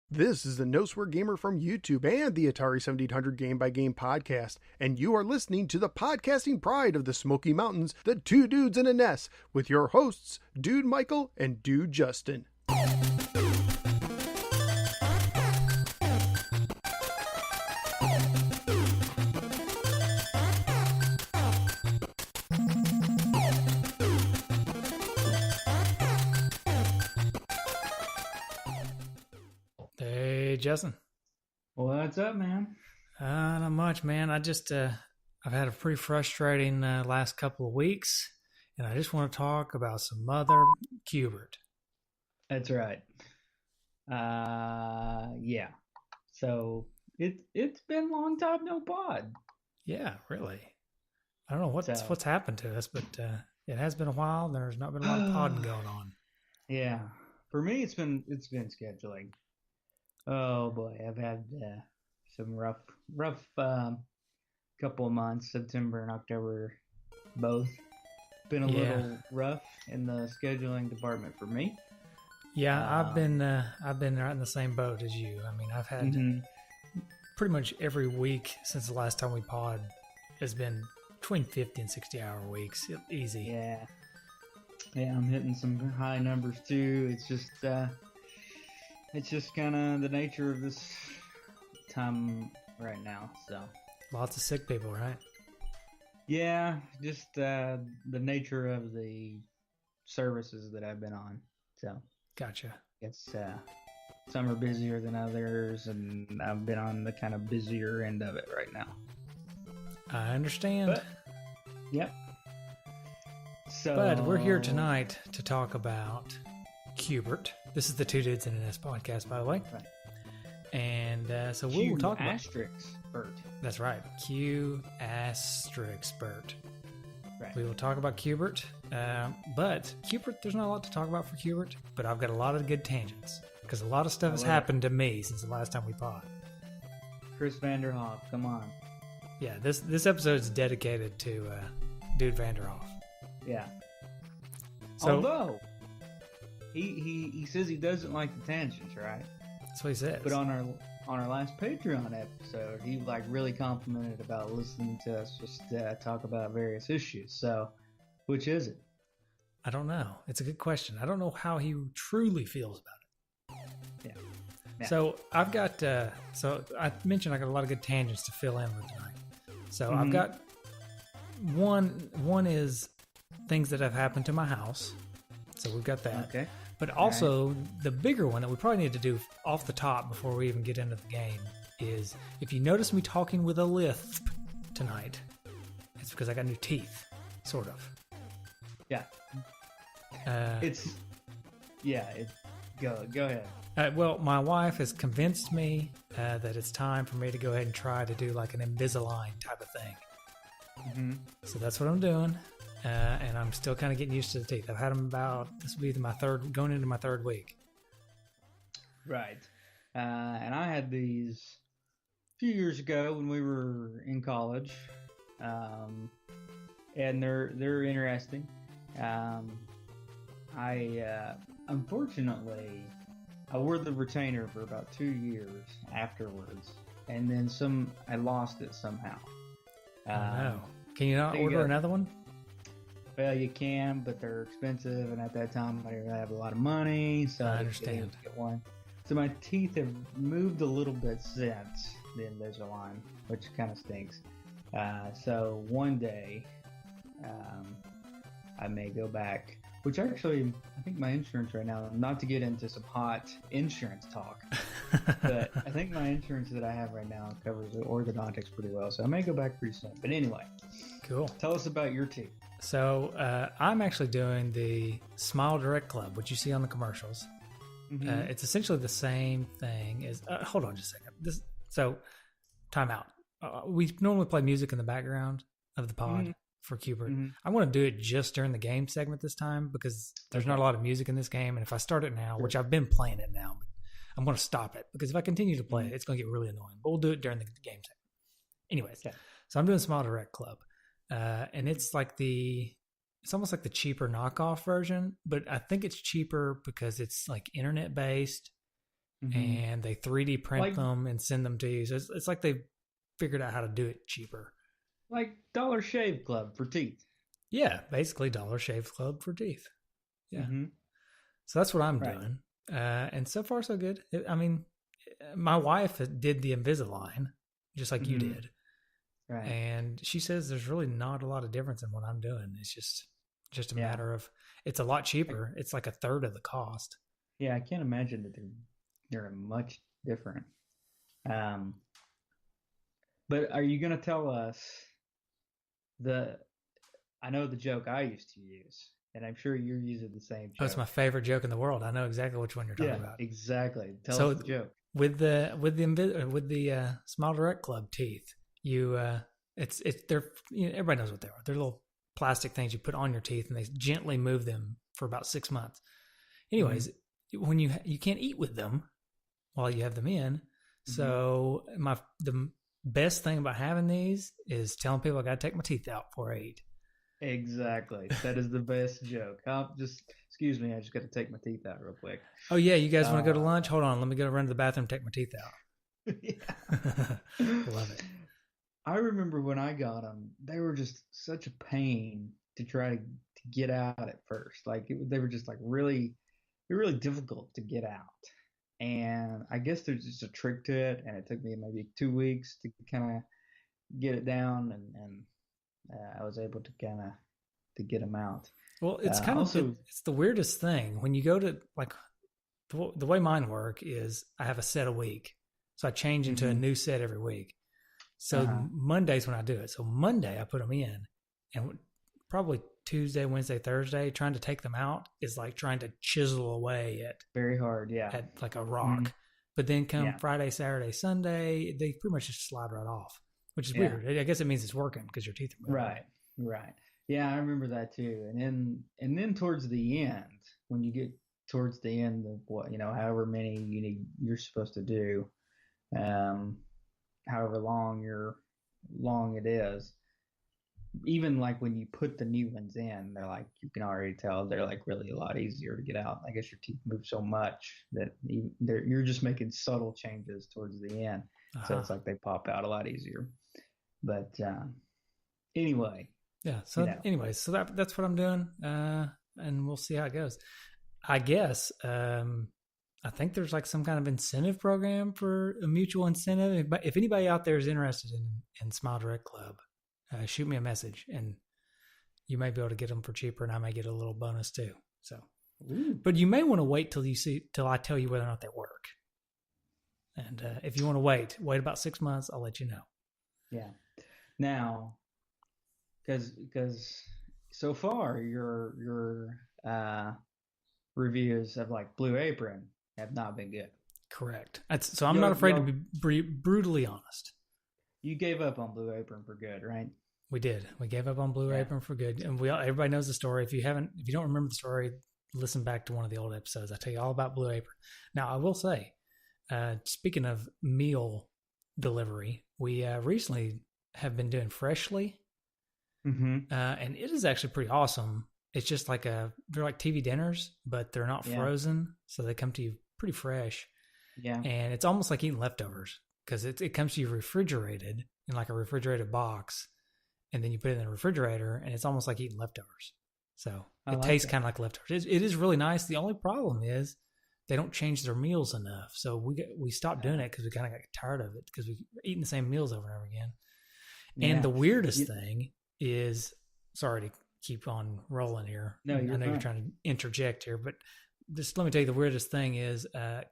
This is the No Swear Gamer from YouTube and the Atari 1700 Game by Game podcast, and you are listening to the podcasting pride of the Smoky Mountains, the Two Dudes in a Nest, with your hosts, Dude Michael and Dude Justin. Justin. What's up, man? Not much, man. I've had a pretty frustrating last couple of weeks, and I just want to talk about some mother Q Bert. That's right. Yeah. So it's been a long time no pod. Yeah, really. I don't know what's happened to us, but it has been a while. There's not been a lot of podding going on. Yeah. For me, it's been scheduling. Oh boy, I've had some rough couple of months. September and October, both been a little rough in the scheduling department for me. Yeah, I've been right in the same boat as you. I mean, I've had pretty much every week since the last time we pod has been between 50 and 60-hour weeks, easy. Yeah, I'm hitting some high numbers too. It's just kind of the nature of this time right now. So lots of sick people, right? Yeah, just the nature of the services that I've been on. So gotcha. It's some are busier than others, and I've been on the kind of busier end of it right now. I understand. Yep. But we're here tonight to talk about Q Bert. This is the Two Dudes in a Nest podcast, by the way. Right. And so we'll talk about Bert. That's right, Q Bert. Right. We will talk about Q Bert, but Q Bert, there's not a lot to talk about for Q Bert, but I've got a lot of good tangents because a lot of stuff has happened to me since the last time we pod. Chris Vanderhoff, come on. Yeah, this episode is dedicated to Dude Vanderhoff. Yeah. So, although he says he doesn't like the tangents, right? That's what he says. But on our last Patreon episode, he really complimented about listening to us just talk about various issues. So, which is it? I don't know. It's a good question. I don't know how he truly feels about it. Yeah. So I've got. So I mentioned I got a lot of good tangents to fill in with tonight. So I've got one is things that have happened to my house. So we've got that. Okay. But also the bigger one that we probably need to do off the top before we even get into the game is if you notice me talking with a lisp tonight, it's because I got new teeth, sort of. Yeah. Go ahead. Well, my wife has convinced me that it's time for me to go ahead and try to do like an Invisalign type of thing. Mm-hmm. So that's what I'm doing. And I'm still kind of getting used to the teeth. I've had them this will be going into my third week. Right. And I had these a few years ago when we were in college. And they're interesting. Unfortunately, I wore the retainer for about 2 years afterwards. And then I lost it somehow. No. Can you not order another one? Well, you can, but they're expensive, and at that time, I didn't have a lot of money, so I understand. To get one. So my teeth have moved a little bit since the Invisalign, which kind of stinks. So one day, I may go back, which actually, I think my insurance right now, not to get into some hot insurance talk, but I think my insurance that I have right now covers the orthodontics pretty well, so I may go back pretty soon. But anyway. Cool. Tell us about your teeth. So I'm actually doing the Smile Direct Club, which you see on the commercials. Mm-hmm. It's essentially the same thing as. Hold on just a second. Time out. We normally play music in the background of the pod for Q Bert. Mm-hmm. I want to do it just during the game segment this time because there's not a lot of music in this game, and if I start it now, which I've been playing it now, but I'm going to stop it because if I continue to play it, it's going to get really annoying. But we'll do it during the game segment. Anyways, so I'm doing Smile Direct Club. And it's almost like the cheaper knockoff version, but I think it's cheaper because it's like internet based and they 3D print Like- them and send them to you. So it's like they've figured out how to do it cheaper. Like Dollar Shave Club for teeth. Yeah, basically Dollar Shave Club for teeth. Yeah. Mm-hmm. So that's what I'm Right. doing. And so far, so good. I mean, my wife did the Invisalign, just like you Mhm. did. Right. And she says there's really not a lot of difference in what I'm doing. It's just a Yeah. matter of, it's a lot cheaper. It's like a third of the cost. Yeah, I can't imagine that they're much different. But are you gonna tell us I know the joke I used to use, and I'm sure you're using the same joke. Oh, it's my favorite joke in the world. I know exactly which one you're talking about. Exactly. Tell So us the joke. with the Smile Direct Club teeth, they're everybody knows what they are. They're little plastic things you put on your teeth, and they gently move them for about 6 months. Anyways, when you can't eat with them while you have them in, so the best thing about having these is telling people I got to take my teeth out before I eat. Exactly. That is the best joke. Excuse me, I just got to take my teeth out real quick. Oh yeah, you guys want to go to lunch? Hold on, let me go run to the bathroom and take my teeth out. Yeah. Love it. I remember when I got them, they were just such a pain to try to get out at first. Like they were just like really difficult to get out. And I guess there's just a trick to it, and it took me maybe 2 weeks to kind of get it down, and I was able to kind of to get them out. Well, it's kind of it's the weirdest thing when you go to like the way mine work is I have a set a week, so I change into a new set every week. So Monday's when I do it. So Monday I put them in, and probably Tuesday, Wednesday, Thursday, trying to take them out is like trying to chisel away at very hard, at like a rock. But then come Friday, Saturday, Sunday, they pretty much just slide right off, which is weird. I guess it means it's working because your teeth are moving. Right. Yeah, I remember that too. And then towards the end, when you get towards the end of however many you're supposed to do, however long it is, even like when you put the new ones in, they're like, you can already tell they're like really a lot easier to get out. I guess your teeth move so much that you're just making subtle changes towards the end. So it's like they pop out a lot easier. But anyway. Yeah. So anyways, so that's what I'm doing. And we'll see how it goes. I guess, I think there's like some kind of incentive program for a mutual incentive. If anybody out there is interested in Smile Direct Club, shoot me a message, and you may be able to get them for cheaper, and I may get a little bonus too. So, but you may want to wait till I tell you whether or not they work. And if you want to wait about 6 months, I'll let you know. Yeah. Now, because so far your reviews of like Blue Apron have not been good. Correct. So I'm not afraid to be brutally honest. You gave up on Blue Apron for good, right? We did. We gave up on Blue Apron for good, and everybody knows the story. If you don't remember the story, listen back to one of the old episodes. I tell you all about Blue Apron. Now, I will say, speaking of meal delivery, we recently have been doing Freshly, and it is actually pretty awesome. It's just like they're like TV dinners, but they're not frozen, so they come to you pretty fresh. Yeah, and it's almost like eating leftovers. Because it comes to you refrigerated in like a refrigerated box, and then you put it in the refrigerator, and it's almost like eating leftovers. So it tastes kind of like leftovers. It is really nice. The only problem is they don't change their meals enough. So we stopped doing it because we kind of got tired of it because we were eating the same meals over and over again. Yeah. And the weirdest thing is, sorry to keep on rolling here. No, I know you're trying to interject here, but just let me tell you the weirdest thing is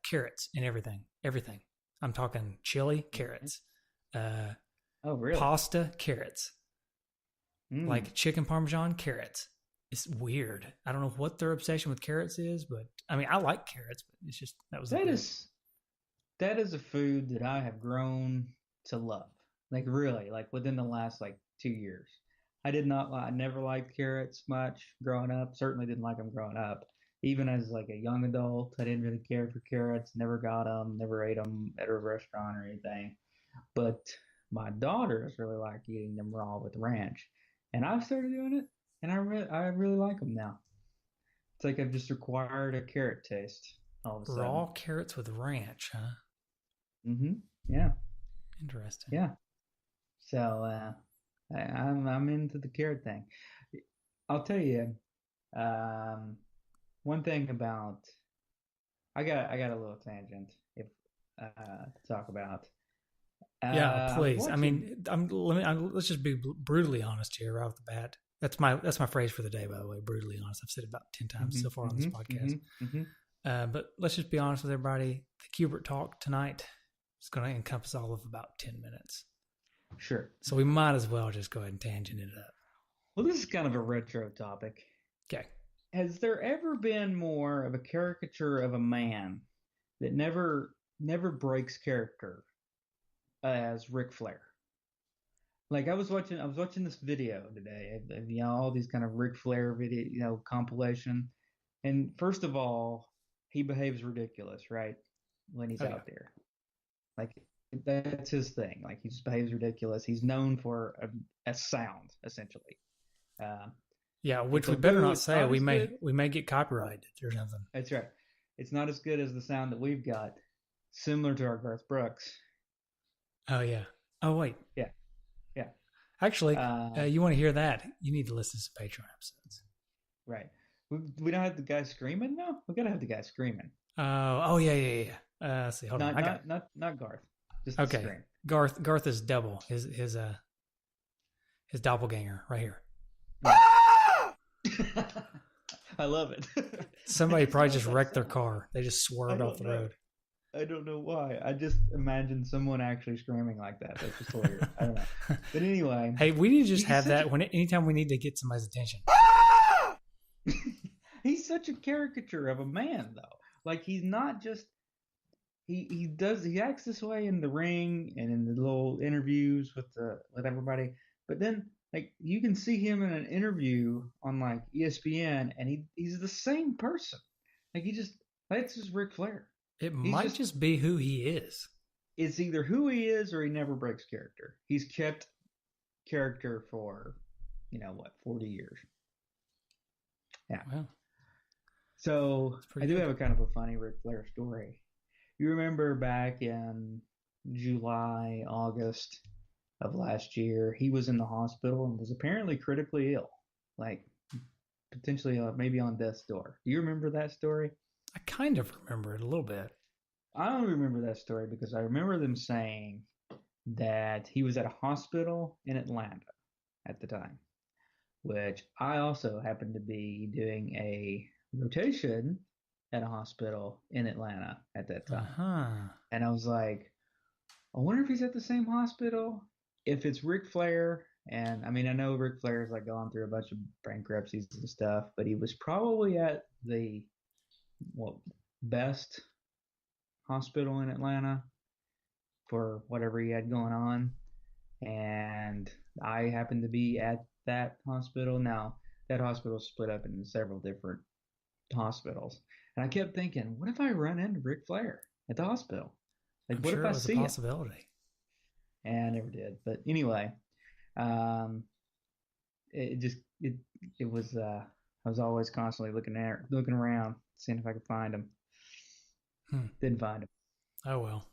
carrots in everything. Everything. I'm talking chili, carrots. Really? Pasta, carrots. Like chicken parmesan, carrots. It's weird. I don't know what their obsession with carrots is, but I mean, I like carrots, but it's just that is a food that I have grown to love. Like really, like within the last like 2 years. I never liked carrots much growing up. Certainly didn't like them growing up. Even as like a young adult, I didn't really care for carrots. Never got them. Never ate them at a restaurant or anything. But my daughters really like eating them raw with ranch, and I've started doing it, and I really like them now. It's like I've just acquired a carrot taste. all of a sudden. Raw carrots with ranch, huh? Mm-hmm. Yeah. Interesting. Yeah. So I'm into the carrot thing. I'll tell you, one thing about I got a little tangent if to talk about. Yeah, I was please. I watching. mean, let's just be brutally honest here right off the bat. That's my phrase for the day, by the way. Brutally honest. I've said it about 10 times so far on this podcast. But let's just be honest with everybody. The Q Bert talk tonight is going to encompass all of about 10 minutes. Sure. So we might as well just go ahead and tangent it up. Well, this is kind of a retro topic. Okay. Has there ever been more of a caricature of a man that never breaks character as Ric Flair? Like I was watching this video today of all these kind of Ric Flair video, compilation. And first of all, he behaves ridiculous, right? When he's out there. Like that's his thing. Like he just behaves ridiculous. He's known for a sound, essentially. Yeah, which we better not say. We may get copyrighted or something. That's right. It's not as good as the sound that we've got, similar to our Garth Brooks. Oh yeah. Oh wait. Yeah. Actually, you want to hear that? You need to listen to some Patreon episodes. Right. We don't have the guy screaming though. We gotta have the guy screaming. Oh yeah. Let's see, hold on. Not Garth. Just okay. The scream. Garth is double. His doppelganger right here. I love it. Somebody probably just wrecked their car. They just swerved off the road. I don't know why. I just imagine someone actually screaming like that. That's just hilarious. I don't know. But anyway. Hey, we need to just have that anytime we need to get somebody's attention. He's such a caricature of a man, though. Like he's not just he acts this way in the ring and in the little interviews with everybody. But then like you can see him in an interview on like ESPN and he's the same person. Like that's just Ric Flair. It might just be who he is. It's either who he is or he never breaks character. He's kept character for 40 years. Yeah. Wow. So I do good. have a kind of a funny Ric Flair story. You remember back in July, August of last year, he was in the hospital and was apparently critically ill, like potentially maybe on death's door. Do you remember that story? I kind of remember it a little bit. I don't remember that story because I remember them saying that he was at a hospital in Atlanta at the time, which I also happened to be doing a rotation at a hospital in Atlanta at that time. Uh-huh. And I was like, I wonder if he's at the same hospital. If it's Ric Flair, and I mean, I know Ric Flair's like gone through a bunch of bankruptcies and stuff, but he was probably at the best hospital in Atlanta for whatever he had going on. And I happened to be at that hospital. Now, that hospital split up into several different hospitals. And I kept thinking, what if I run into Ric Flair at the hospital? Like, what if I see a possibility? And I never did. But anyway, it was I was always constantly looking around, seeing if I could find him. Didn't find him. Oh well.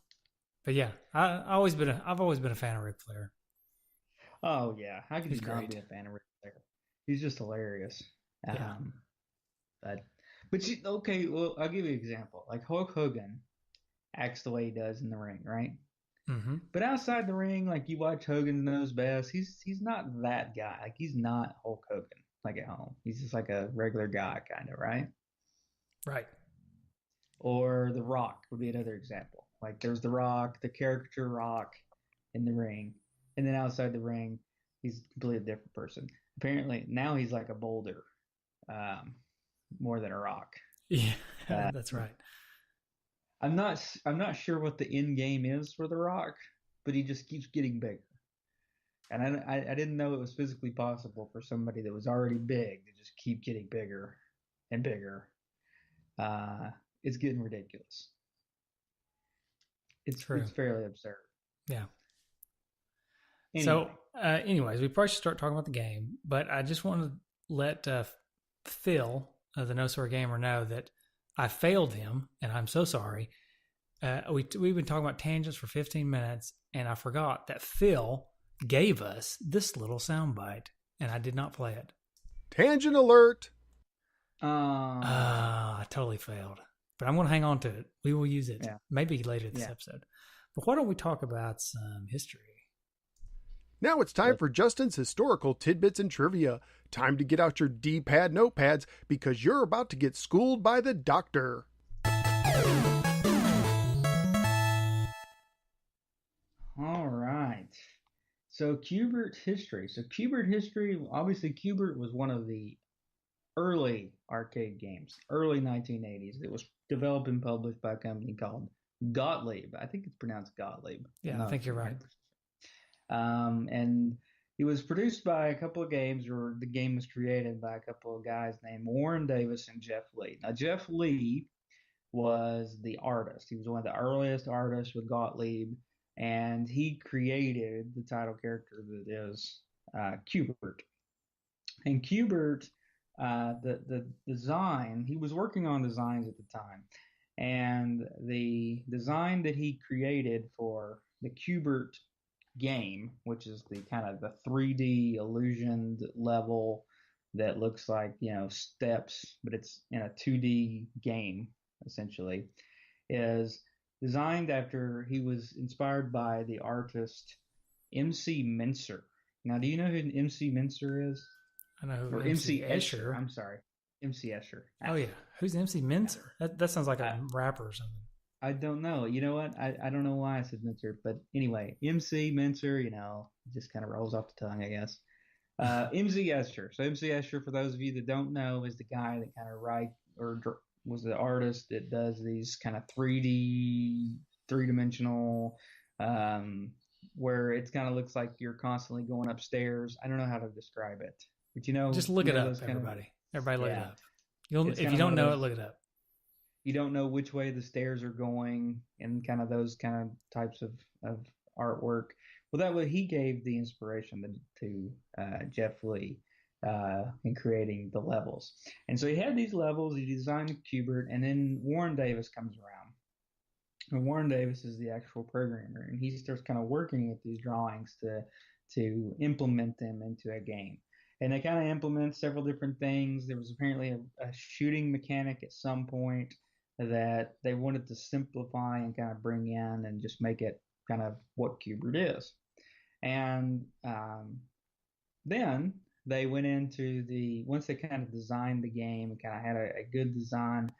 But yeah, I've always been a fan of Ric Flair. Oh yeah, how could you not great. be a fan of Ric Flair? He's just hilarious. Yeah. Okay, well, I'll give you an example. Like Hulk Hogan acts the way he does in the ring, right? Mm-hmm. But outside the ring, like you watch Hogan Knows Best, he's not that guy. Like he's not Hulk Hogan. Like at home, he's just like a regular guy, kind of, right? Right. Or The Rock would be another example. Like there's The Rock, the caricature Rock in the ring, and then outside the ring, he's a completely different person. Apparently now he's like a boulder, more than a rock. Yeah, that's right. I'm not sure what the end game is for The Rock, but he just keeps getting bigger. And I didn't know it was physically possible for somebody that was already big to just keep getting bigger and bigger. It's getting ridiculous. It's fairly absurd. Yeah. Anyway. So, anyways, we probably should start talking about the game, but I just want to let Phil, the No Swear Gamer, know that I failed him, and I'm so sorry. We've been talking about tangents for 15 minutes, and I forgot that Phil gave us this little soundbite, and I did not play it. Tangent alert! I totally failed. But I'm going to hang on to it. We will use it maybe later this episode. But why don't we talk about some history? Now it's time for Justin's historical tidbits and trivia. Time to get out your D-pad notepads because you're about to get schooled by the doctor. All right. So Q Bert history. Obviously Q Bert was one of the early arcade games, early 1980s. It was developed and published by a company called Gottlieb. I think it's pronounced Gottlieb. Yeah, I think you're right. And it was produced by a couple of games, or the game was created by a couple of guys named Warren Davis and Jeff Lee. Now, Jeff Lee was the artist. He was one of the earliest artists with Gottlieb, and he created the title character that is Q Bert. And Q Bert, the design, he was working on designs at the time. And the design that he created for the Q Bert game, which is the kind of the 3D illusioned level that looks like, steps, but it's in a 2D game, essentially, is designed after he was inspired by the artist MC Mincer. Now, do you know who MC Mincer is? I know who or MC Escher. I'm sorry. MC Escher. Oh, yeah. Who's MC Mincer? That sounds like a rapper or something. I don't know. You know what? I don't know why I said Mincer, but anyway, MC Mincer, just kind of rolls off the tongue, I guess. MC Escher. So MC Escher, for those of you that don't know, is the guy that kind of was the artist that does these kind of 3-dimensional, where it kind of looks like you're constantly going upstairs. I don't know how to describe it, but just look it up, everybody. Everybody look it up. If you don't know it, look it up. You don't know which way the stairs are going, and kind of those kind of types of artwork. Well, that was he gave the inspiration to Jeff Lee in creating the levels. And so he had these levels. He designed Q Bert, and then Warren Davis comes around. And Warren Davis is the actual programmer, and he starts kind of working with these drawings to implement them into a game. And they kind of implement several different things. There was apparently a shooting mechanic at some point that they wanted to simplify and kind of bring in and just make it kind of what Q Bert is. And then they went into once they kind of designed the game and kind of had a good design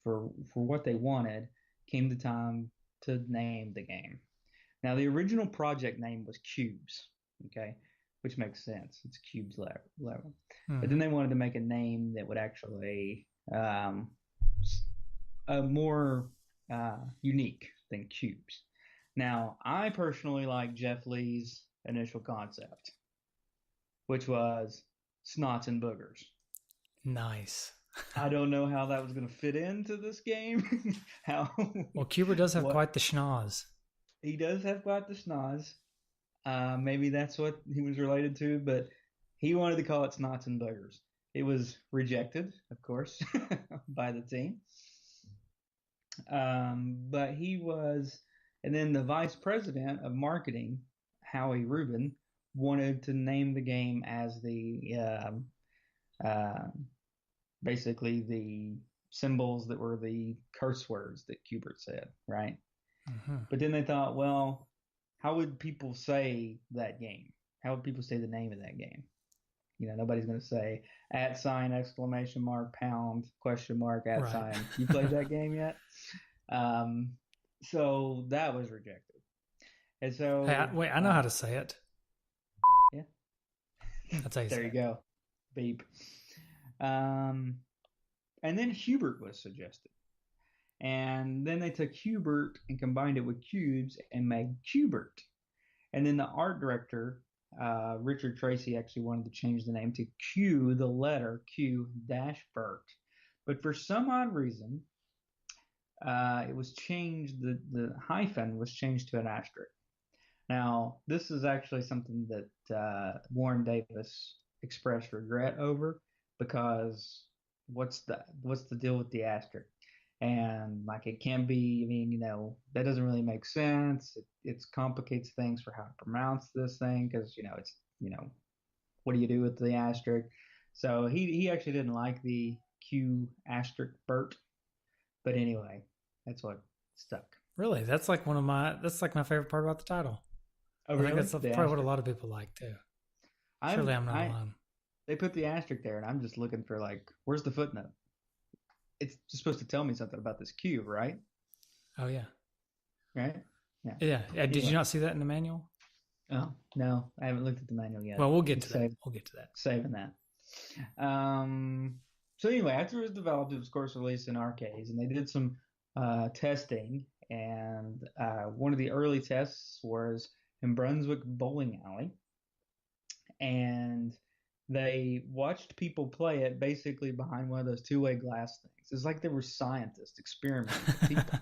for what they wanted, came the time to name the game. Now, the original project name was Cubes, okay, which makes sense. It's Cubes level. But then they wanted to make a name that would actually more unique than Cubes. Now, I personally like Jeff Lee's initial concept, which was Snots and Boogers. Nice. I don't know how that was going to fit into this game. Well, Q Bert does have quite the schnoz. He does have quite the schnoz. Maybe that's what he was related to, but he wanted to call it Snots and Boogers. It was rejected, of course, by the team. But he was, and then the vice president of marketing, Howie Rubin, wanted to name the game as basically the symbols that were the curse words that Q Bert said, right? Mm-hmm. But then they thought, well, how would people say that game? How would people say the name of that game? Nobody's going to say @ £! Question mark @ right. You played that game yet? So that was rejected. And so, wait, I know how to say it. Yeah. That's how you there say you go. Beep. And then Hubert was suggested. And then they took Hubert and combined it with cubes and made Q Bert. And then the art director, Richard Tracy, actually wanted to change the name to Q, the letter Q -Bert. But for some odd reason, it was changed, the hyphen was changed to an asterisk. Now, this is actually something that Warren Davis expressed regret over, because what's the deal with the asterisk? And like it can be, I mean, that doesn't really make sense. It complicates things for how to pronounce this thing because it's what do you do with the asterisk? So he actually didn't like the Q asterisk Bert, but anyway, that's what stuck. Really, that's like my favorite part about the title. Oh, I really? think that's probably what a lot of people like too. Surely I'm not alone. They put the asterisk there, and I'm just looking for like, where's the footnote? It's just supposed to tell me something about this cube, right? Oh yeah. Right? Yeah. Did you not see that in the manual? Oh no, I haven't looked at the manual yet. Well, we'll get to that. We'll get to that. Saving that. So anyway, after it was developed, it was of course released in arcades, and they did some testing. And one of the early tests was in Brunswick Bowling Alley, and they watched people play it basically behind one of those two-way glass things. It's like they were scientists experimenting with people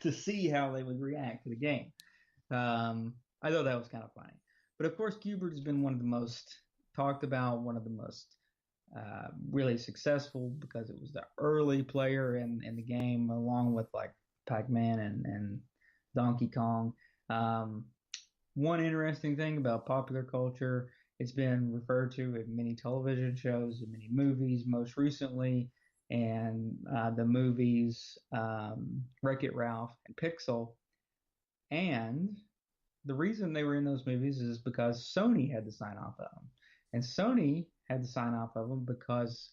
to see how they would react to the game. I thought that was kind of funny. But of course, Q Bert has been one of the most talked about, one of the most really successful because it was the early player in the game, along with like Pac-Man and Donkey Kong. One interesting thing about popular culture, it's been referred to in many television shows, in many movies, most recently, and the movies Wreck-It Ralph and Pixel. And the reason they were in those movies is because Sony had to sign off of them. And Sony had to sign off of them because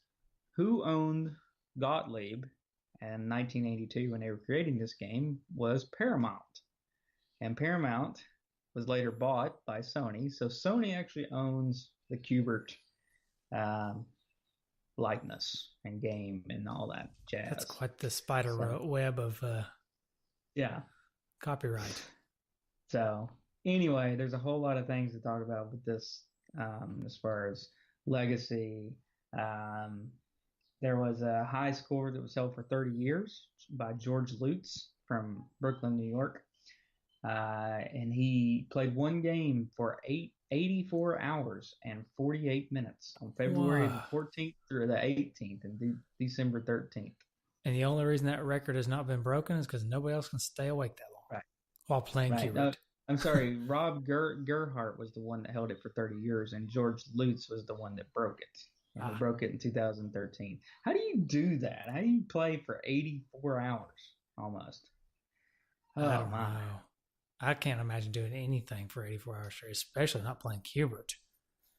who owned Gottlieb in 1982 when they were creating this game was Paramount. And Paramount was later bought by Sony. So Sony actually owns the Q Bert likeness and game and all that jazz. That's quite the spider web of copyright. So anyway, there's a whole lot of things to talk about with this as far as legacy. There was a high score that was held for 30 years by George Lutz from Brooklyn, New York. And he played one game for 84 hours and 48 minutes on February the 14th through the 18th and December 13th. And the only reason that record has not been broken is because nobody else can stay awake that long. Right. While playing Q Bert. I'm sorry, Rob Gerhardt was the one that held it for 30 years, and George Lutz was the one that broke it. And he broke it in 2013. How do you do that? How do you play for 84 hours almost? I don't know. I can't imagine doing anything for 84 hours straight, especially not playing Q Bert.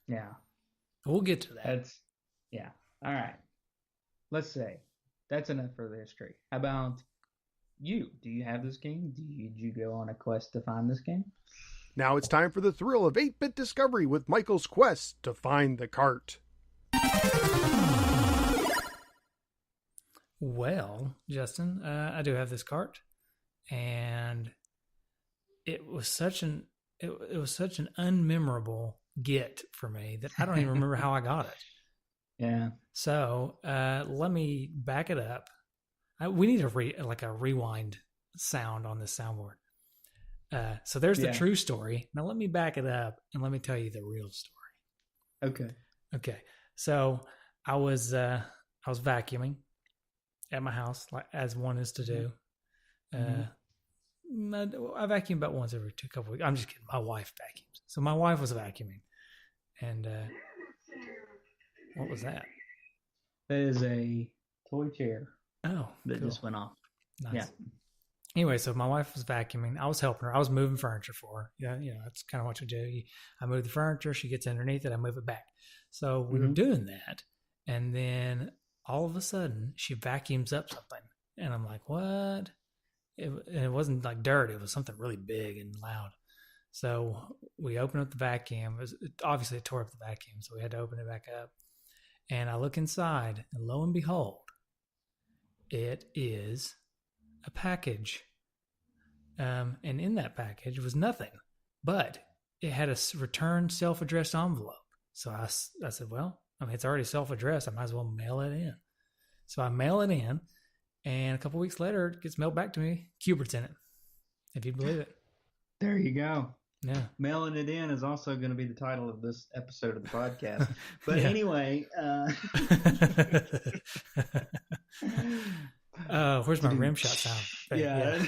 Yeah. But we'll get to that. All right. Let's say that's enough for the history. How about you? Do you have this game? Did you go on a quest to find this game? Now it's time for the thrill of 8-bit discovery with Michael's quest to find the cart. Well, Justin, I do have this cart, and it was such an unmemorable get for me that I don't even remember how I got it. Yeah. So let me back it up. We need a rewind sound on this soundboard. So there's the true story. Now let me back it up and let me tell you the real story. Okay. So I was vacuuming at my house, like as one is to do. I vacuum about once every couple weeks. I'm just kidding. My wife vacuums. So my wife was vacuuming, and what was that? That is a toy chair. Oh, that just went off. Nice. Yeah. Anyway, so my wife was vacuuming. I was helping her. I was moving furniture for her. Yeah, that's kind of what you do. I move the furniture. She gets underneath it. I move it back. So we were doing that, and then all of a sudden she vacuums up something, and I'm like, "What?" It wasn't like dirt. It was something really big and loud. So we opened up the vacuum. Obviously, it tore up the vacuum, so we had to open it back up. And I look inside, and lo and behold, it is a package. And in that package was nothing, but it had a returned self-addressed envelope. So I said, well, I mean, it's already self-addressed. I might as well mail it in. So I mail it in, and a couple weeks later, it gets mailed back to me. Q Bert's in it, if you believe it. There you go. Yeah. Mailing it in is also going to be the title of this episode of the podcast. But Yeah. anyway, where's my rim shot sound? yeah.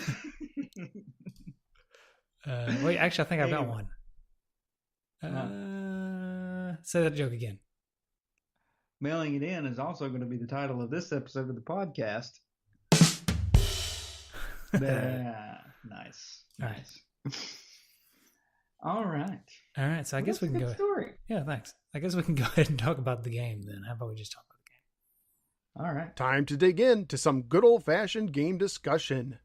Wait, actually, I think I've got Anyway. one. Say that joke again. Mailing it in is also going to be the title of this episode of the podcast. Yeah, nice. All right. All right, so I guess we can go. Story. Yeah, thanks. I guess we can go ahead and talk about the game then. How about we just talk about the game? All right. Time to dig in to some good old-fashioned game discussion.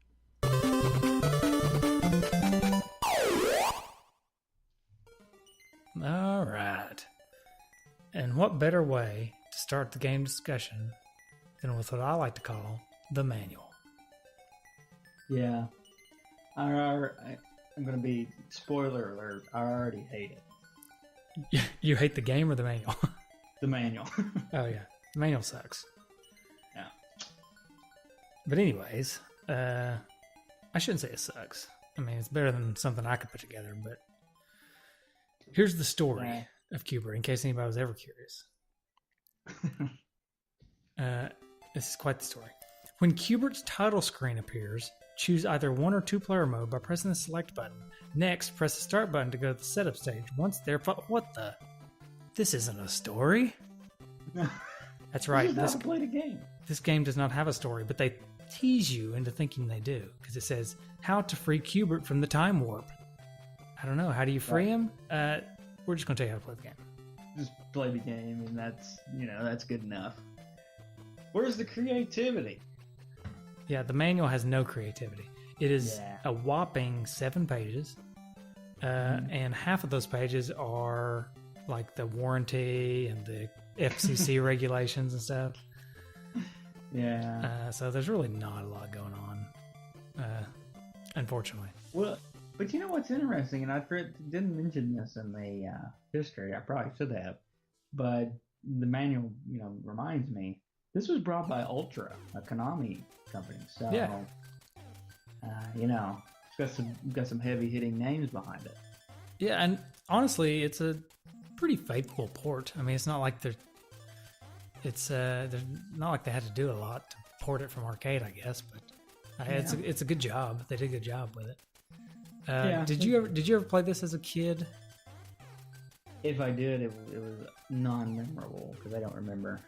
All right. And what better way to start the game discussion than with what I like to call the manual? Yeah. I'm going to be, spoiler alert, I already hate it. You hate the game or the manual? The manual. Oh, yeah. The manual sucks. Yeah. But anyways, I shouldn't say it sucks. I mean, it's better than something I could put together, but here's the story of Q Bert, in case anybody was ever curious. This is quite the story. When Q Bert's title screen appears, choose either 1 or 2 player mode by pressing the select button. Next, press the start button to go to the setup stage. Once there, what the? This isn't a story. That's right. This is how to play the game. This game does not have a story, but they tease you into thinking they do, because it says how to free Q Bert from the time warp. I don't know. How do you free him? We're just going to tell you how to play the game. Just play the game, and that's good enough. Where's the creativity? Yeah, the manual has no creativity. It is a whopping 7 pages, and half of those pages are like the warranty and the FCC regulations and stuff. Yeah. So there's really not a lot going on, unfortunately. Well, but you know what's interesting, and I didn't mention this in the history. I probably should have, but the manual, reminds me. This was brought by Ultra, a Konami company. So, it's got some heavy hitting names behind it. Yeah, and honestly, it's a pretty faithful port. I mean, it's not like they're not like they had to do a lot to port it from arcade, I guess. But it's a good job. They did a good job with it. Did you ever play this as a kid? If I did, it was non-memorable because I don't remember.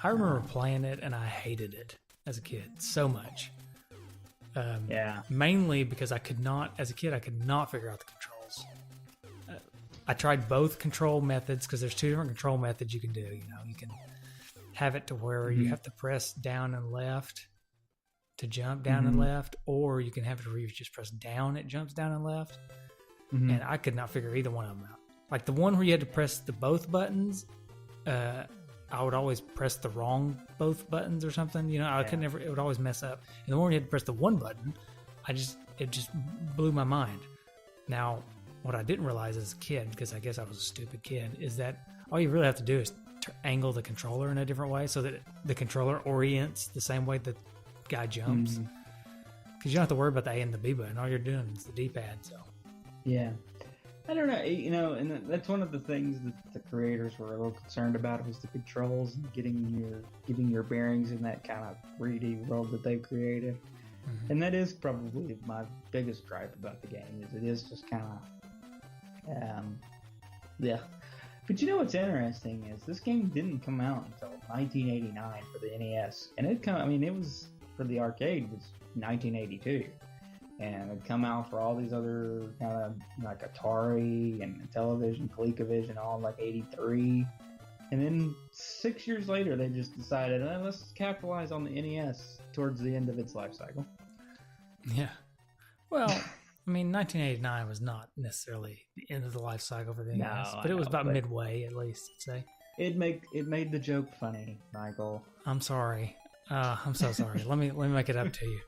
I remember playing it and I hated it as a kid so much. Mainly because as a kid, I could not figure out the controls. I tried both control methods because there's 2 different control methods you can do. You can have it to where you have to press down and left to jump down and left, or you can have it where you just press down, it jumps down and left. And I could not figure either one of them out. Like the one where you had to press the both buttons, I would always press the wrong both buttons or something. I could never. It would always mess up. And the one where you had to press the one button, it just blew my mind. Now, what I didn't realize as a kid, because I guess I was a stupid kid, is that all you really have to do is angle the controller in a different way so that the controller orients the same way the guy jumps. Because you don't have to worry about the A and the B button. All you're doing is the D-pad. So yeah. I don't know, and that's one of the things that the creators were a little concerned about was the controls and getting your bearings in that kind of 3D world that they've created. And that is probably my biggest gripe about the game, is it is just kind of, But what's interesting is this game didn't come out until 1989 for the NES, and it was for the arcade was 1982. And it'd come out for all these other kind of like Atari and Television, ColecoVision, all like 83. And then 6 years later, they just decided, let's capitalize on the NES towards the end of its life cycle. Yeah. Well, 1989 was not necessarily the end of the life cycle for the NES, but it was about midway, at least, I'd say. It made the joke funny, Michael. I'm sorry. I'm so sorry. Let me make it up to you.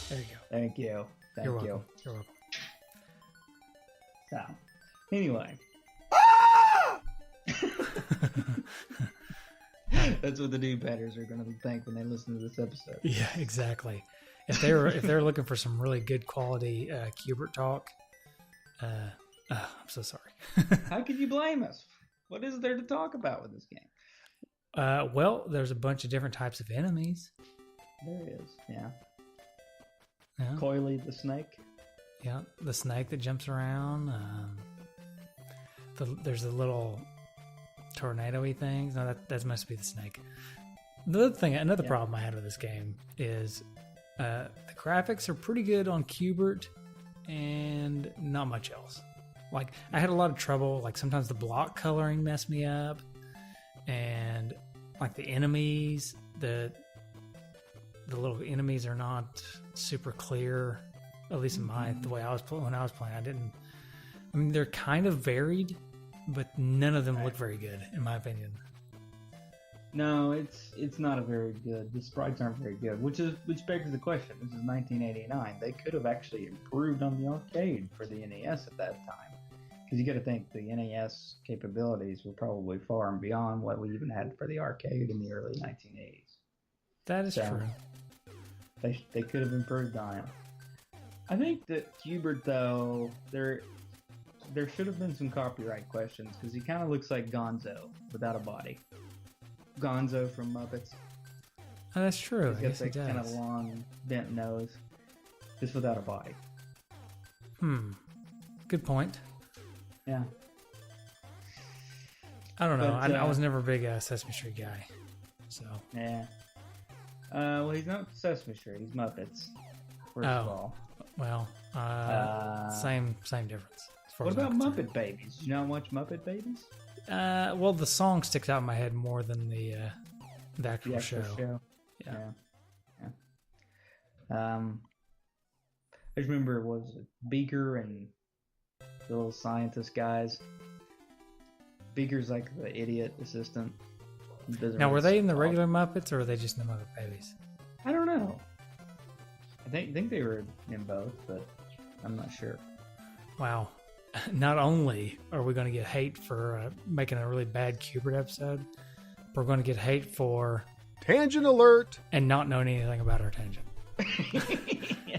There you go. Thank you. You're welcome. You're welcome. So, anyway. That's what the D-padders are going to think when they listen to this episode. Yeah, exactly. If they're looking for some really good quality Q Bert talk, I'm so sorry. How could you blame us? What is there to talk about with this game? Well, there's a bunch of different types of enemies. There is, yeah. Yeah. Coily the snake. Yeah, the snake that jumps around. There's the little tornado-y things. No, that must be the snake. Another problem I had with this game is the graphics are pretty good on Q Bert and not much else. Like, I had a lot of trouble. Like, sometimes the block coloring messed me up, and like the enemies, the little enemies are not super clear. At least in the way I was when I was playing, I mean, they're kind of varied, but none of them look very good, in my opinion. No, it's not a very good. The sprites aren't very good, which begs the question. This is 1989. They could have actually improved on the arcade for the NES at that time, because you got to think the NES capabilities were probably far and beyond what we even had for the arcade in the early 1980s. That is true. They could have improved on it. I think that Q Bert, though, there should have been some copyright questions, because he kind of looks like Gonzo without a body. Gonzo from Muppets. Oh, that's true. He's got that kind of long, bent nose, just without a body. Good point. Yeah. I don't know. I was never a big Sesame Street guy, so. Yeah. Well, he's not Sesame Street. He's Muppets. First of all. Well, same difference. What about Muppet Babies? Did you not watch Muppet Babies? Well, the song sticks out in my head more than the actual show. Yeah. I just remember, was it Beaker and the little scientist guys? Beaker's like the idiot assistant. Now, were they in the regular Muppets, or were they just in the Muppet Babies? I don't know. I think they were in both, but I'm not sure. Wow. Not only are we going to get hate for making a really bad Q Bert episode, we're going to get hate for... Tangent alert! And not knowing anything about our tangent. Yeah.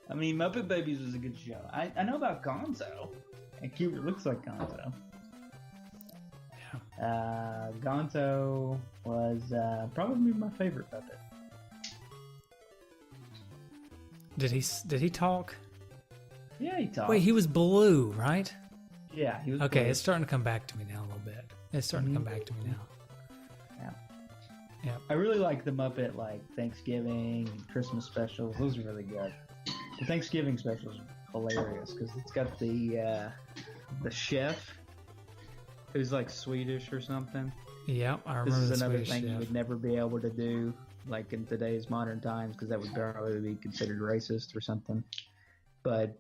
I mean, Muppet Babies was a good show. I know about Gonzo. And Q Bert looks like Gonzo. Yeah. Gonzo was probably my favorite puppet. Did he talk? Yeah, he talked. Wait, he was blue, right? Yeah, he was okay, blue. It's starting to come back to me now a little bit. It's starting to come back to me now. Yeah. I really like the Muppet, like, Thanksgiving and Christmas specials. Those are really good. The Thanksgiving special is hilarious, because it's got the chef who's, like, Swedish or something. Yeah, I remember This is the another Swedish thing chef. you would never be able to do, like, in today's modern times, because that would probably be considered racist or something. But...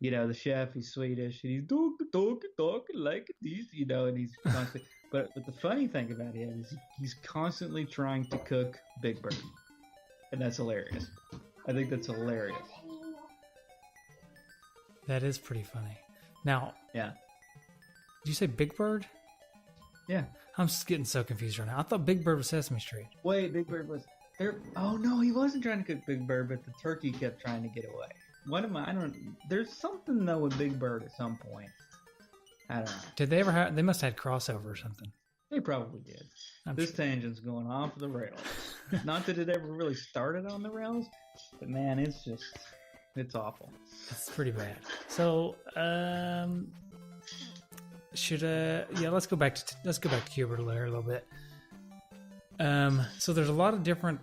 you know, the chef, he's Swedish, and he's talking like this, you know, and he's constantly... but the funny thing about him is he's constantly trying to cook Big Bird. And that's hilarious. I think that's hilarious. That is pretty funny. Now... yeah. Did you say Big Bird? Yeah. I'm just getting so confused right now. I thought Big Bird was Sesame Street. Wait, Big Bird was... there. Oh, no, he wasn't trying to cook Big Bird, but the turkey kept trying to get away. What am I don't... There's something, though, with Big Bird at some point. I don't know. Did they ever have... They must have had crossover or something. They probably did. This tangent's going off the rails. Not that it ever really started on the rails, but, man, it's just... it's awful. It's pretty bad. So, let's go back to Q Bert a little bit. So there's a lot of different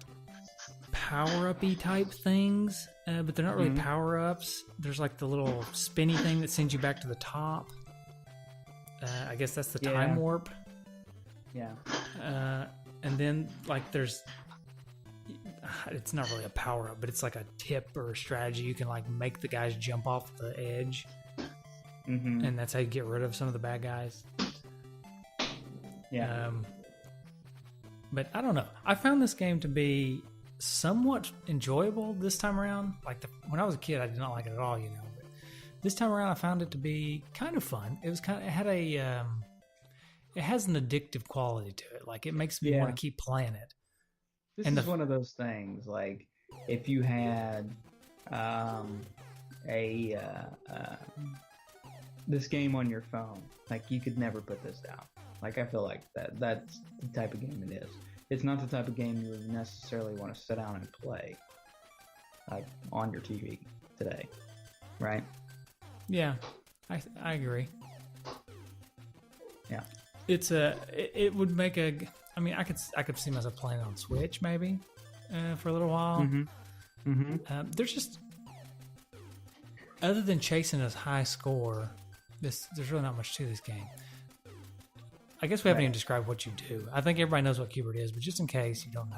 power-up-y type things, but they're not really power-ups. There's like the little spinny thing that sends you back to the top. I guess that's the time warp. Yeah. And then like there's, it's not really a power-up, but it's like a tip or a strategy. You can like make the guys jump off the edge. And that's how you get rid of some of the bad guys. Yeah. But I don't know. I found this game to be somewhat enjoyable this time around. Like when I was a kid, I did not like it at all, you know. But this time around, I found it to be kind of fun. It had it has an addictive quality to it. Like it makes me want to keep playing it. This is one of those things. Like if you had, this game on your phone. Like, you could never put this down. Like, I feel like that's the type of game it is. It's not the type of game you would necessarily want to sit down and play, like, on your TV today, right? Yeah, I agree. Yeah, it would make a. I mean, I could see myself playing on Switch maybe for a little while. There's just, other than chasing a high score, there's really not much to this game. I guess we haven't even described what you do. I think everybody knows what Q Bert is, but just in case you don't know,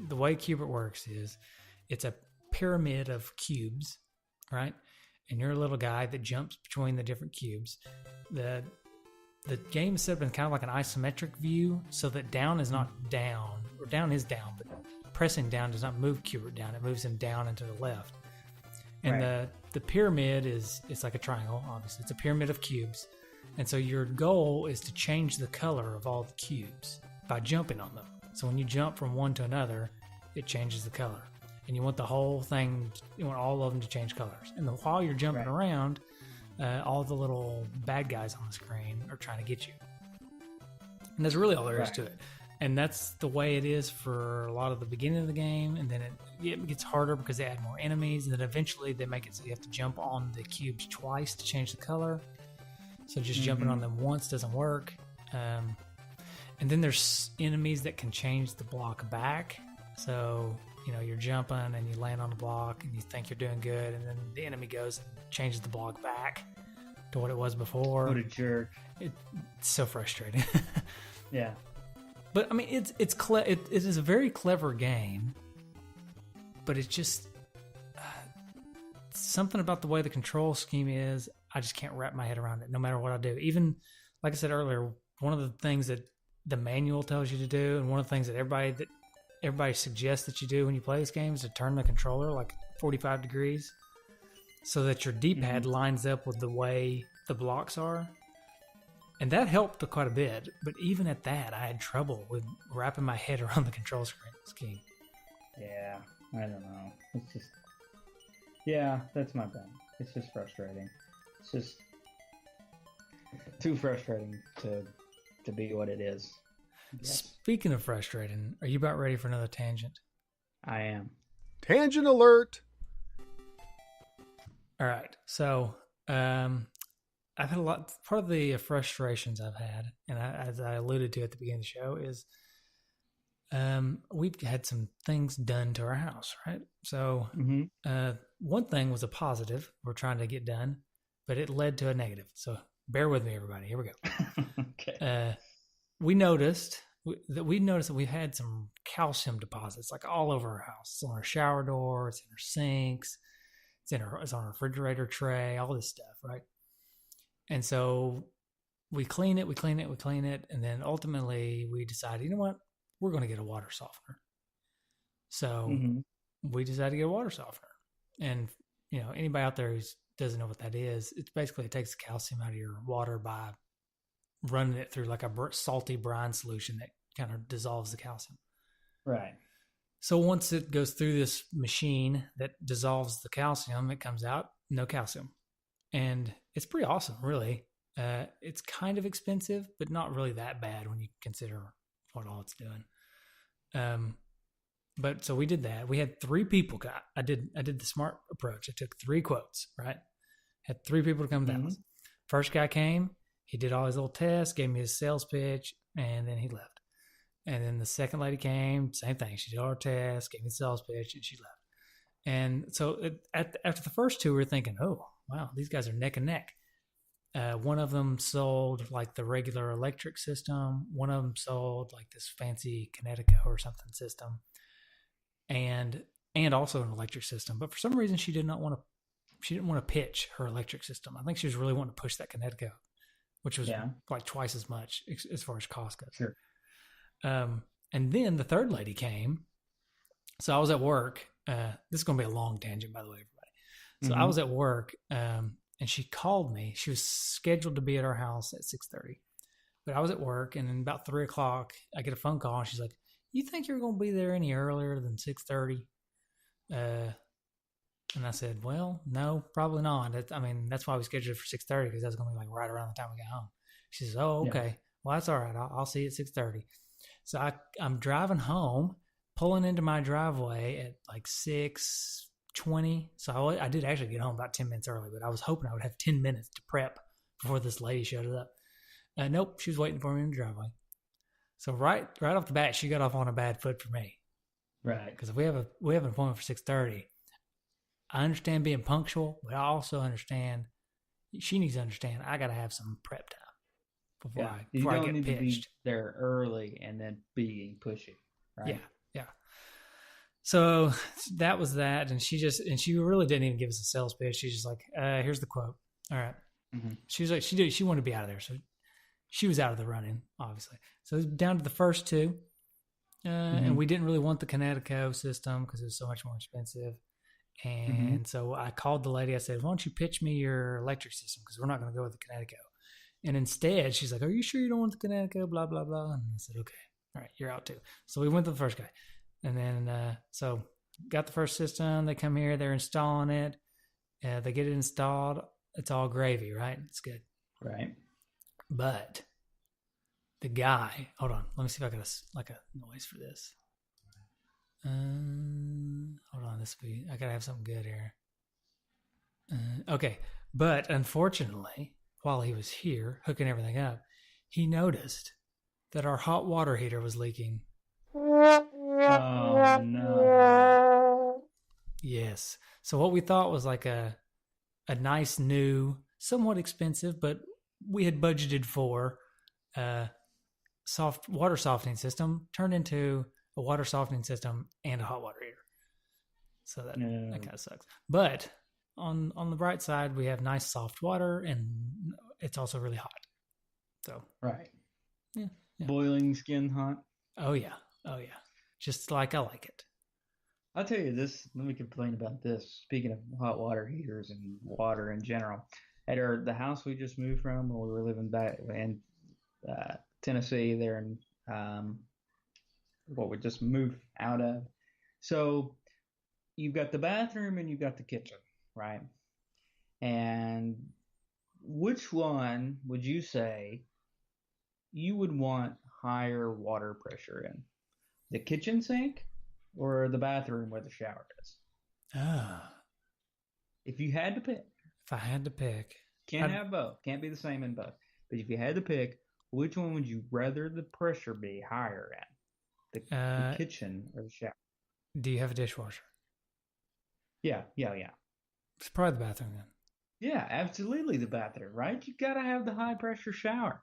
the way Q Bert works is it's a pyramid of cubes, right? And you're a little guy that jumps between the different cubes. The game is set up in kind of like an isometric view, so that down is not down, or down is down, but pressing down does not move Q Bert down. It moves him down and to the left. And the pyramid it's like a triangle, obviously. It's a pyramid of cubes. And so your goal is to change the color of all the cubes by jumping on them. So when you jump from one to another, it changes the color. And you want the whole thing, you want all of them to change colors. And while you're jumping around, all the little bad guys on the screen are trying to get you. And that's really all there is to it. And that's the way it is for a lot of the beginning of the game. And then it gets harder because they add more enemies. And then eventually they make it so you have to jump on the cubes twice to change the color. So just jumping on them once doesn't work. And then there's enemies that can change the block back. So, you know, you're jumping and you land on the block and you think you're doing good. And then the enemy goes and changes the block back to what it was before. What a jerk. It's so frustrating. Yeah. But, I mean, it is a very clever game. But it's just something about the way the control scheme is. I just can't wrap my head around it no matter what I do. Even, like I said earlier, one of the things that the manual tells you to do, and one of the things that everybody suggests that you do when you play this game, is to turn the controller like 45 degrees so that your D-pad lines up with the way the blocks are. And that helped quite a bit. But even at that, I had trouble with wrapping my head around the control scheme. Yeah, I don't know. It's just... Yeah, that's my bad. It's just frustrating. It's just too frustrating to be what it is. Yes. Speaking of frustrating, are you about ready for another tangent? I am. Tangent alert! All right. So, I've had a lot. Part of the frustrations I've had, and as I alluded to at the beginning of the show, is we've had some things done to our house, right? So, one thing was a positive we're trying to get done, but it led to a negative. So, bear with me, everybody. Here we go. Okay. We noticed that we've had some calcium deposits like all over our house. It's on our shower door. It's in our sinks. It's on our refrigerator tray. All this stuff, right? And so we clean it, and then ultimately we decided, you know what? We're going to get a water softener. So we decided to get a water softener. And, you know, anybody out there who doesn't know what that is, it's basically it takes the calcium out of your water by running it through like a salty brine solution that kind of dissolves the calcium. Right. So once it goes through this machine that dissolves the calcium, it comes out, no calcium. And it's pretty awesome, really. It's kind of expensive, but not really that bad when you consider what all it's doing. But so we did that. We had 3 people. I did the smart approach. I took 3 quotes, right? Had 3 people to come to the house. First guy came. He did all his little tests, gave me his sales pitch, and then he left. And then the second lady came, same thing. She did all her tests, gave me the sales pitch, and she left. And so after the first 2, we were thinking, oh, wow, these guys are neck and neck. One of them sold like the regular electric system. One of them sold like this fancy Connecticut or something system, and also an electric system. But for some reason, she didn't want to pitch her electric system. I think she was really wanting to push that Connecticut, which was like twice as much as far as cost goes. Sure. And then the third lady came. So I was at work. This is going to be a long tangent, by the way, everybody. So I was at work, and she called me. She was scheduled to be at our house at 6:30, but I was at work, and then about 3:00, I get a phone call, and she's like, "You think you're going to be there any earlier than 6:30?" And And I said, well, no, probably not. That's why we scheduled it for 6:30 because that's going to be like right around the time we get home. She says, oh, okay. Yeah. Well, that's all right. I'll see you at 6:30. So I'm driving home, pulling into my driveway at like 6:20. So I did actually get home about 10 minutes early, but I was hoping I would have 10 minutes to prep before this lady showed up. Nope, she was waiting for me in the driveway. So right off the bat, she got off on a bad foot for me. Right. Because if we have an appointment for 6:30, I understand being punctual, but I also understand she needs to understand I got to have some prep time before I get pitched. You don't need to be there early and then being pushy, right? Yeah. So that was that, and she really didn't even give us a sales pitch. She's just like, "Here's the quote." All right. Mm-hmm. She was like, she wanted to be out of there, so she was out of the running, obviously. So down to the first two, and we didn't really want the Connecticut system because it was so much more expensive. And so I called the lady. I said, "Why don't you pitch me your electric system? Because we're not going to go with the Connecticut." And instead, she's like, "Are you sure you don't want the Connecticut? Blah blah blah." And I said, "Okay, all right, you're out too." So we went to the first guy, and then so got the first system. They come here, they're installing it. They get it installed. It's all gravy, right? It's good, right? But the guy, got a noise for this. Hold on, I gotta have something good here. Okay, but unfortunately, while he was here hooking everything up, he noticed that our hot water heater was leaking. Oh no! Yes. So what we thought was like a nice new, somewhat expensive, but we had budgeted for soft water softening system turned into a water softening system and a hot water heater. So that kind of sucks. But on the bright side, we have nice soft water and it's also really hot. So right. Yeah. Boiling skin hot. Oh yeah. Just like I like it. I'll tell you this, let me complain about this. Speaking of hot water heaters and water in general. At the house we just moved from when we were living back in Tennessee there in what we just moved out of. So you've got the bathroom and you've got the kitchen, right? And which one would you say you would want higher water pressure in? The kitchen sink or the bathroom where the shower is? If you had to pick. If I had to pick. Can't have both. Can't be the same in both. But if you had to pick, which one would you rather the pressure be higher at? The kitchen or the shower? Do you have a dishwasher? Yeah. It's probably the bathroom then. Yeah, absolutely the bathroom, right? You got to have the high pressure shower.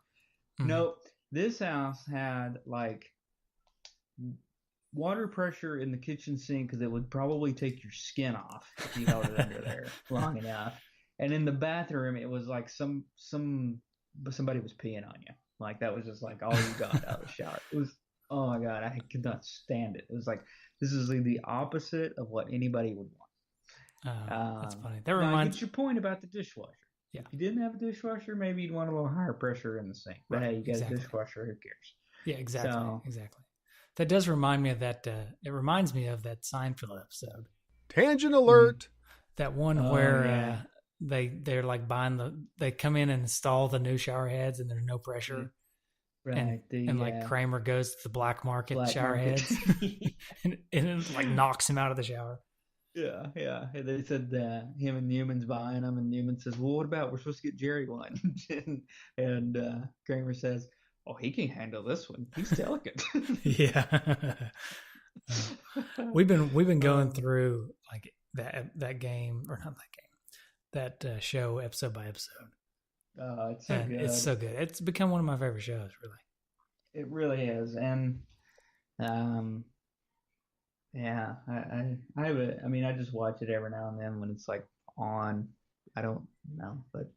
No, this house had like water pressure in the kitchen sink because it would probably take your skin off if you held it under there long enough. And in the bathroom, it was like somebody was peeing on you. Like that was just like all you got out of the shower. It was, oh my God, I could not stand it. It was like, this is like the opposite of what anybody would want. That's funny. That reminds me. Your point about the dishwasher. Yeah. If you didn't have a dishwasher, maybe you'd want a little higher pressure in the sink. But hey, you got a dishwasher, who cares? Yeah, exactly. That does remind me of that. It reminds me of that Seinfeld episode. Tangent alert. That one where they're like they come in and install the new shower heads and there's no pressure. Right. And like Kramer goes to the black market shower heads and it like knocks him out of the shower. Yeah. And they said him and Newman's buying them, and Newman says, "Well, what about we're supposed to get Jerry one?" and Kramer says, "Oh, he can handle this one. He's delicate." Yeah. We've been going through like that game, or not that game, that show episode by episode. Oh, it's so good. It's so good. It's become one of my favorite shows, really. It really is, and yeah, I just watch it every now and then when it's like on. I don't know, but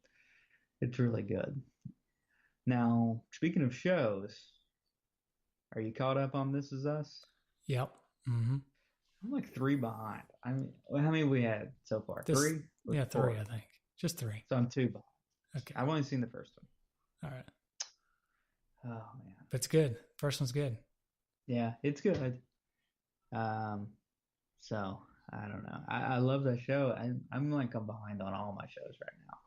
it's really good. Now, speaking of shows, are you caught up on This Is Us? Yep. Mm-hmm. I'm like 3 behind. I mean, how many we had so far? 3? Yeah, 3, I think. Just 3. So I'm 2 behind. Okay. I've only seen the first one. All right. Oh, man. But it's good. First one's good. Yeah, it's good. So I don't know. I love that show. I'm behind on all my shows right now.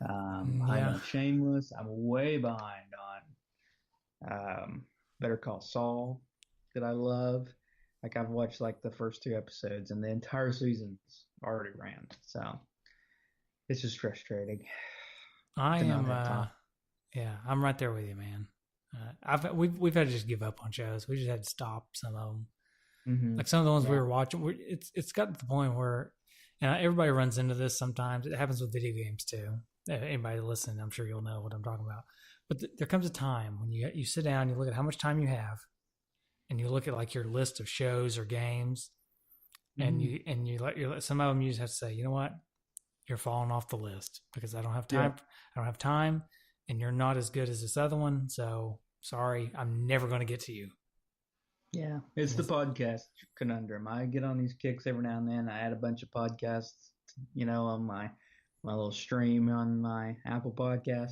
I'm on Shameless. I'm way behind on Better Call Saul that I love. Like I've watched like the first 2 episodes and the entire season's already ran. So it's just frustrating. I am. Yeah, I'm right there with you, man. We've had to just give up on shows. We just had to stop some of them. Mm-hmm. Like some of the ones we were watching. It's got to the point where, and everybody runs into this sometimes. It happens with video games too. Anybody listening, I'm sure you'll know what I'm talking about. But there comes a time when you sit down, you look at how much time you have, and you look at like your list of shows or games, and you let some of them you just have to say, you know what, you're falling off the list because I don't have time. Yeah. I don't have time, and you're not as good as this other one. So sorry, I'm never going to get to you. Yeah, it's the podcast conundrum. I get on these kicks every now and then. I add a bunch of podcasts, on my little stream on my Apple Podcast.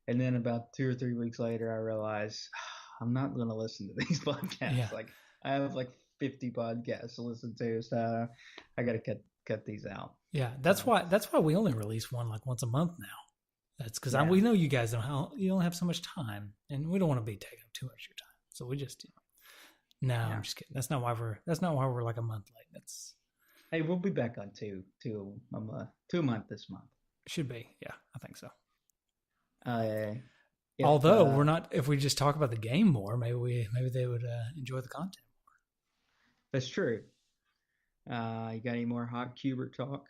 And then about 2 or 3 weeks later, I realize I'm not going to listen to these podcasts. Yeah. Like I have like 50 podcasts to listen to, so I got to cut these out. Yeah, that's why we only release one like once a month now. That's because we know you guys you don't have so much time, and we don't want to be taking up too much of your time. So we just No, I'm just kidding. That's not why we're like a month late. Hey, we'll be back on two a month this month. Should be, yeah, I think so. Although we're not, if we just talk about the game more, maybe they would enjoy the content more. That's true. You got any more hot Q Bert talk?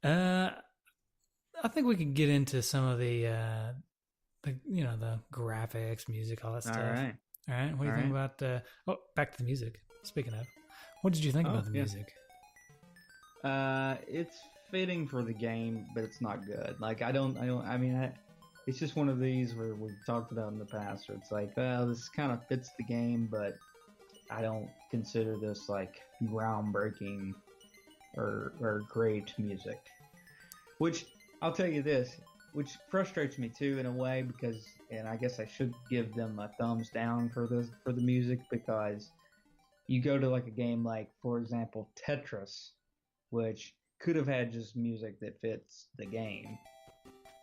I think we could get into some of the graphics, music, all that stuff. All right. What do you think about back to the music? Speaking of, what did you think about the music? It's fitting for the game, but it's not good. Like it's just one of these where we've talked about in the past where it's like, well, this kind of fits the game, but I don't consider this like groundbreaking or great music. Which I'll tell you this, which frustrates me too in a way because, and I guess I should give them a thumbs down for the music, because you go to like a game like, for example, Tetris, which could have had just music that fits the game,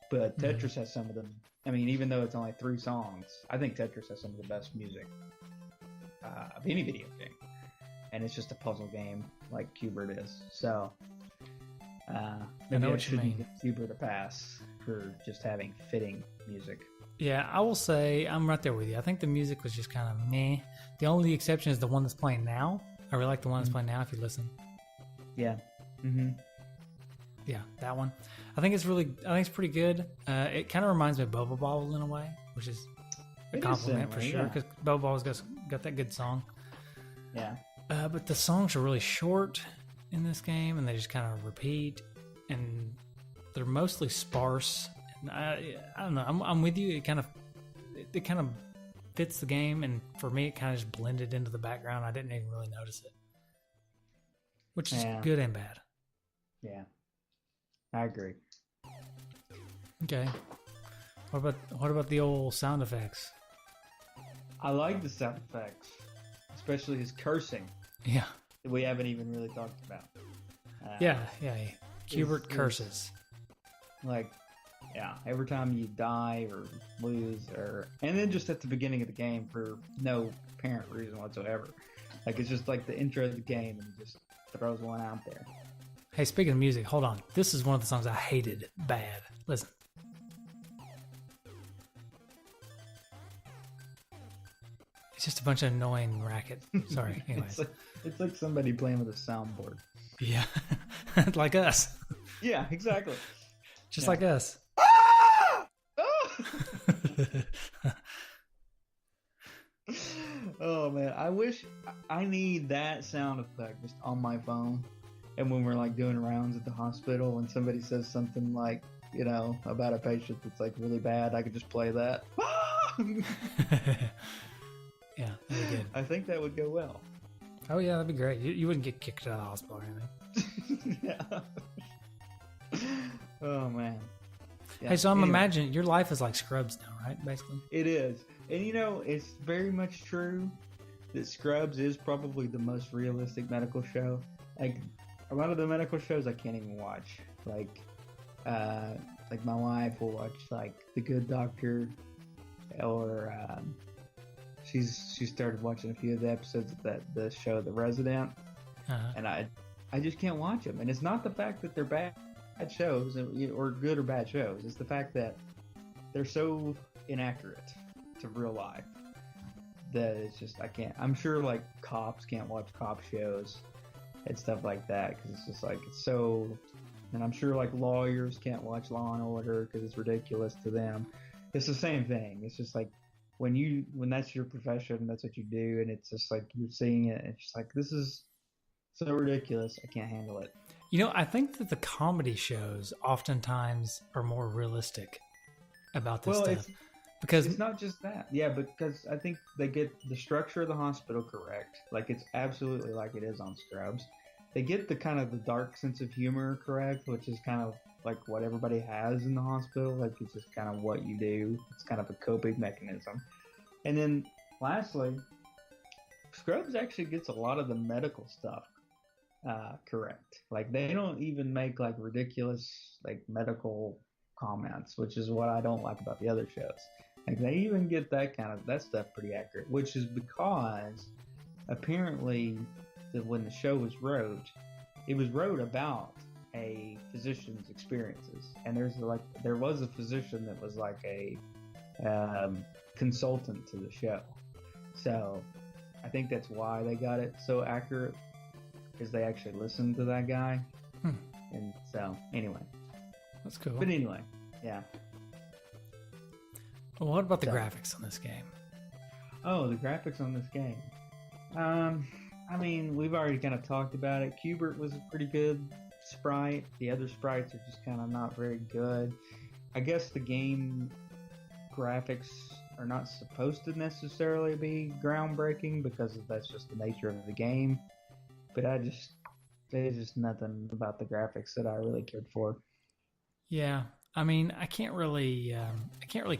but Tetris has some of them. I mean, even though it's only 3 songs, I think Tetris has some of the best music of any video game, and it's just a puzzle game like Q Bert is. So maybe I shouldn't give Q Bert a pass for just having fitting music. Yeah, I will say I'm right there with you. I think the music was just kind of meh. The only exception is the one that's playing now. I really like the one that's playing now if you listen. Yeah. Mm-hmm. Yeah, that one. I think it's pretty good. It kind of reminds me of Bubble Bobble in a way, which is a compliment for sure, because Bubble Bobble's got that good song. Yeah. But the songs are really short in this game, and they just kind of repeat, and they're mostly sparse. And I don't know. I'm with you. It kind of fits the game, and for me, it kind of just blended into the background. I didn't even really notice it, which is good and bad. Yeah, I agree. Okay. What about the old sound effects? I like the sound effects, especially his cursing. Yeah. That we haven't even really talked about. Yeah. Q Bert curses. Like, yeah, every time you die or lose, and then just at the beginning of the game for no apparent reason whatsoever. Like, it's just like the intro of the game, and he just throws one out there. Hey, speaking of music, hold on. This is one of the songs I hated bad. Listen. It's just a bunch of annoying racket. Sorry. Anyways. It's like somebody playing with a soundboard. Yeah. Like us. Yeah, exactly. Just like us. Oh man, I wish I need that sound effect just on my phone. And when we're like doing rounds at the hospital and somebody says something like, about a patient that's like really bad, I could just play that. Yeah, that'd be good. I think that would go well. Oh yeah, that'd be great. You wouldn't get kicked out of the hospital or anything. Yeah. Oh man. Yeah. Hey, so I'm imagining your life is like Scrubs now, right? Basically. It is. And it's very much true that Scrubs is probably the most realistic medical show. like a lot of the medical shows I can't even watch. Like my wife will watch like The Good Doctor, or she started watching a few of the episodes of the show The Resident, and I just can't watch them. And it's not the fact that they're bad shows or good or bad shows. It's the fact that they're so inaccurate to real life that it's just I can't. I'm sure like cops can't watch cop shows and stuff like that because it's just like it's so. And I'm sure like lawyers can't watch Law and Order because it's ridiculous to them. It's the same thing. It's just like when that's your profession, that's what you do, and it's just like you're seeing it. And it's just like this is so ridiculous. I can't handle it. You know, I think that the comedy shows oftentimes are more realistic about this stuff. Because it's not just that. Yeah, because I think they get the structure of the hospital correct. Like it's absolutely like it is on Scrubs. They get the kind of the dark sense of humor correct, which is kind of like what everybody has in the hospital. Like it's just kind of what you do. It's kind of a coping mechanism. And then lastly, Scrubs actually gets a lot of the medical stuff correct. Like they don't even make like ridiculous like medical comments, which is what I don't like about the other shows. Like they even get that stuff pretty accurate, which is because apparently when the show was wrote, it was wrote about a physician's experiences, and there was a physician that was like a consultant to the show, so I think that's why they got it so accurate, because they actually listened to that guy. And so anyway, that's cool. But anyway, yeah. Well, what about the graphics on this game? Oh, the graphics on this game. I mean, we've already kind of talked about it. Q Bert was a pretty good sprite. The other sprites are just kind of not very good. I guess the game graphics are not supposed to necessarily be groundbreaking because that's just the nature of the game. But there's just nothing about the graphics that I really cared for. Yeah, I mean, I can't really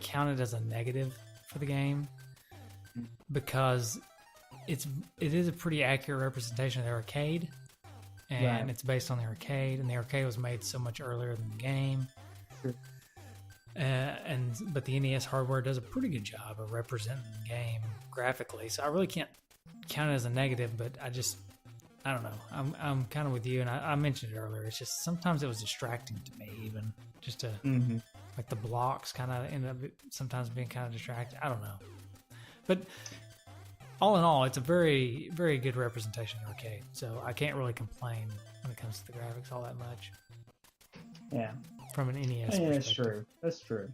count it as a negative for the game because it is a pretty accurate representation of the arcade, and It's based on the arcade, and the arcade was made so much earlier than the game. Sure. But the NES hardware does a pretty good job of representing the game graphically, so I really can't count it as a negative. But I don't know. I'm kind of with you, and I mentioned it earlier. It's just sometimes it was distracting to me, even just to like the blocks kind of end up sometimes being kind of distracting. I don't know, but all in all, it's a very, very good representation of the arcade. So I can't really complain when it comes to the graphics all that much. Yeah, from an NES perspective. That's true.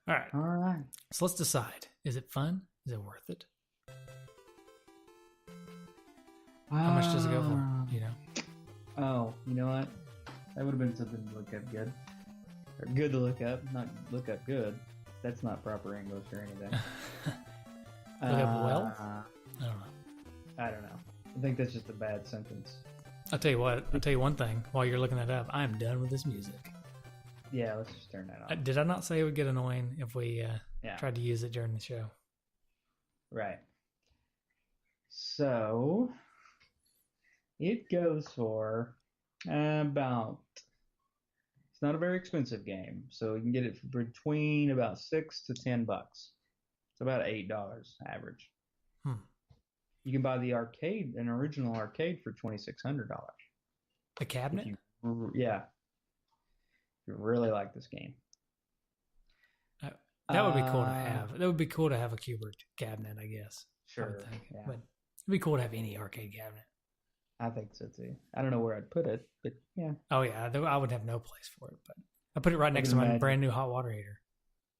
All right. So let's decide: is it fun? Is it worth it? How much does it go for? You know? Oh, you know what? That would have been something to look up good. Or good to look up, not look up good. That's not proper English or anything. Look up well? I don't know. I think that's just a bad sentence. I'll tell you what. I'll tell you one thing. While you're looking that up, I am done with this music. Yeah, let's just turn that off. Did I not say it would get annoying if we tried to use it during the show? Right. So it goes for about. It's not a very expensive game, so you can get it for between about $6 to $10. It's about $8 average. You can buy the an original arcade for $2,600. A cabinet? Yeah. If you really like this game. That would be cool to have. That would be cool to have a Q Bert cabinet, I guess. Sure. I would think. Yeah. But it'd be cool to have any arcade cabinet. I think so too. I don't know where I'd put it, but yeah. Oh yeah, I would have no place for it, but I put it right next to my brand new hot water heater.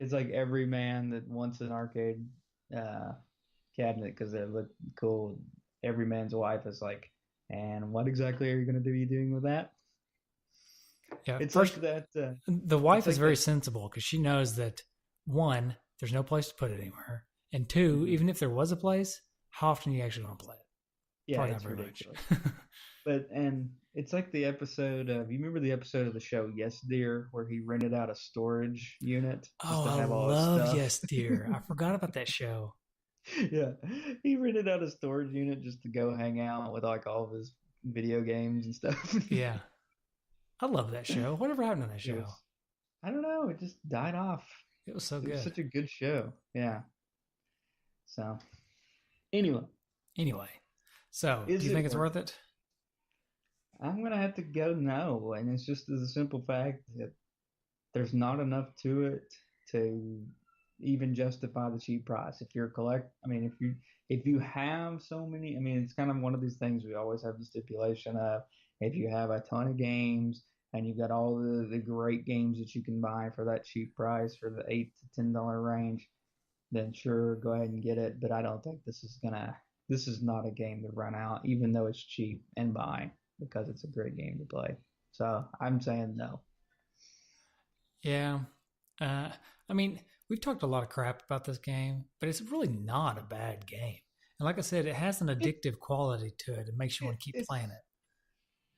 It's like every man that wants an arcade cabinet because they look cool. Every man's wife is like, and what exactly are you going to be doing with that? Yeah, it's first, like that. The wife is very sensible because she knows that one, there's no place to put it anywhere, and two, even if there was a place, how often are you actually going to play it? Yeah, it's ridiculous. And it's like the episode of, you remember the episode of the show Yes Dear, where he rented out a storage unit? Oh, I love Yes Dear. I forgot about that show. Yeah, he rented out a storage unit just to go hang out with like all of his video games and stuff. Yeah. I love that show. Whatever happened to that It show? was, I don't know, it just died off. It was so It was good. such a good show. Yeah. So, anyway, Anyway, so do is you it think it's worth worth it? I'm gonna have to go no, and it's just the simple fact that there's not enough to it to even justify the cheap price. If you're I mean, if you have so many, I mean, it's kind of one of these things we always have the stipulation of if you have a ton of games and you've got all the great games that you can buy for that cheap price for the $8 to $10 range, then sure, go ahead and get it. But I don't think this is not a game to run out, even though it's cheap and buy because it's a great game to play. So I'm saying no. Yeah. I mean, we've talked a lot of crap about this game, but it's really not a bad game. And like I said, it has an It, addictive quality to it. It makes you want to keep it's playing it.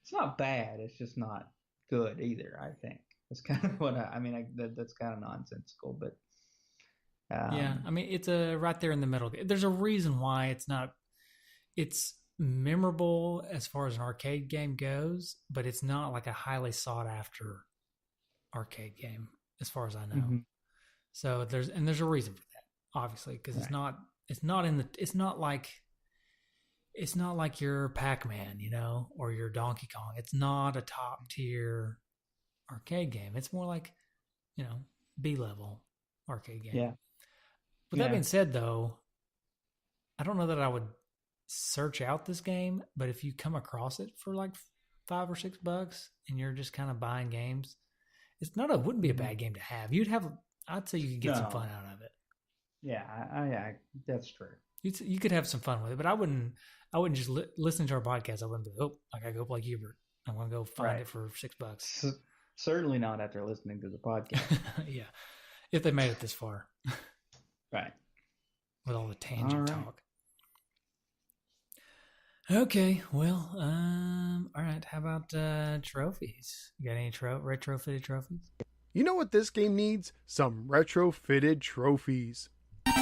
it's not bad. It's just not good either. I think it's kind of I mean. That's kind of nonsensical, but Yeah. um, I mean, it's a right there in the middle. There's a reason why it's memorable as far as an arcade game goes, but it's not like a highly sought after arcade game as far as I know. mhm, So there's a reason for that, obviously, because right. it's not like your Pac-Man, or your Donkey Kong. It's not a top tier arcade game. It's more like, B-level arcade game. Yeah, With that yeah. being said, though, I don't know that I would search out this game, but if you come across it for like $5 or $6 and you're just kind of buying games, it wouldn't be a Mhm. bad game to have. I'd say you could get some fun No, out of it. yeah, I that's true. You could have some fun with it, but I wouldn't just listen to our podcast. I wouldn't be, I gotta go play Q Bert. I'm gonna go find Right. it for $6. Certainly not after listening to the podcast. Yeah, if they made it this far Right. with all the All tangent right. talk. Okay, well, all right. How about trophies? You got any retrofitted trophies? You know what this game needs? Some retrofitted trophies. I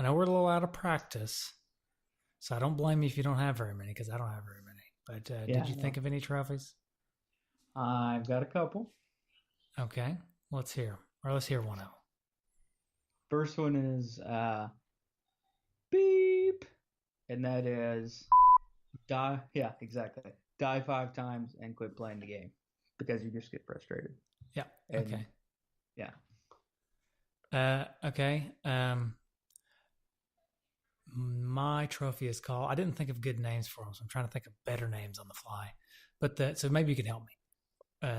know we're a little out of practice, so I don't blame you if you don't have very many, because I don't have very many. But Yeah. did you think of any trophies? I've got a couple. Okay, let's hear one out. First one is beep, and that is die. Yeah, exactly. Die 5 times and quit playing the game because you just get frustrated. Yeah. And, Okay. Yeah. Okay. My trophy is called. I didn't think of good names for them, so I'm trying to think of better names on the fly. But so maybe you can help me.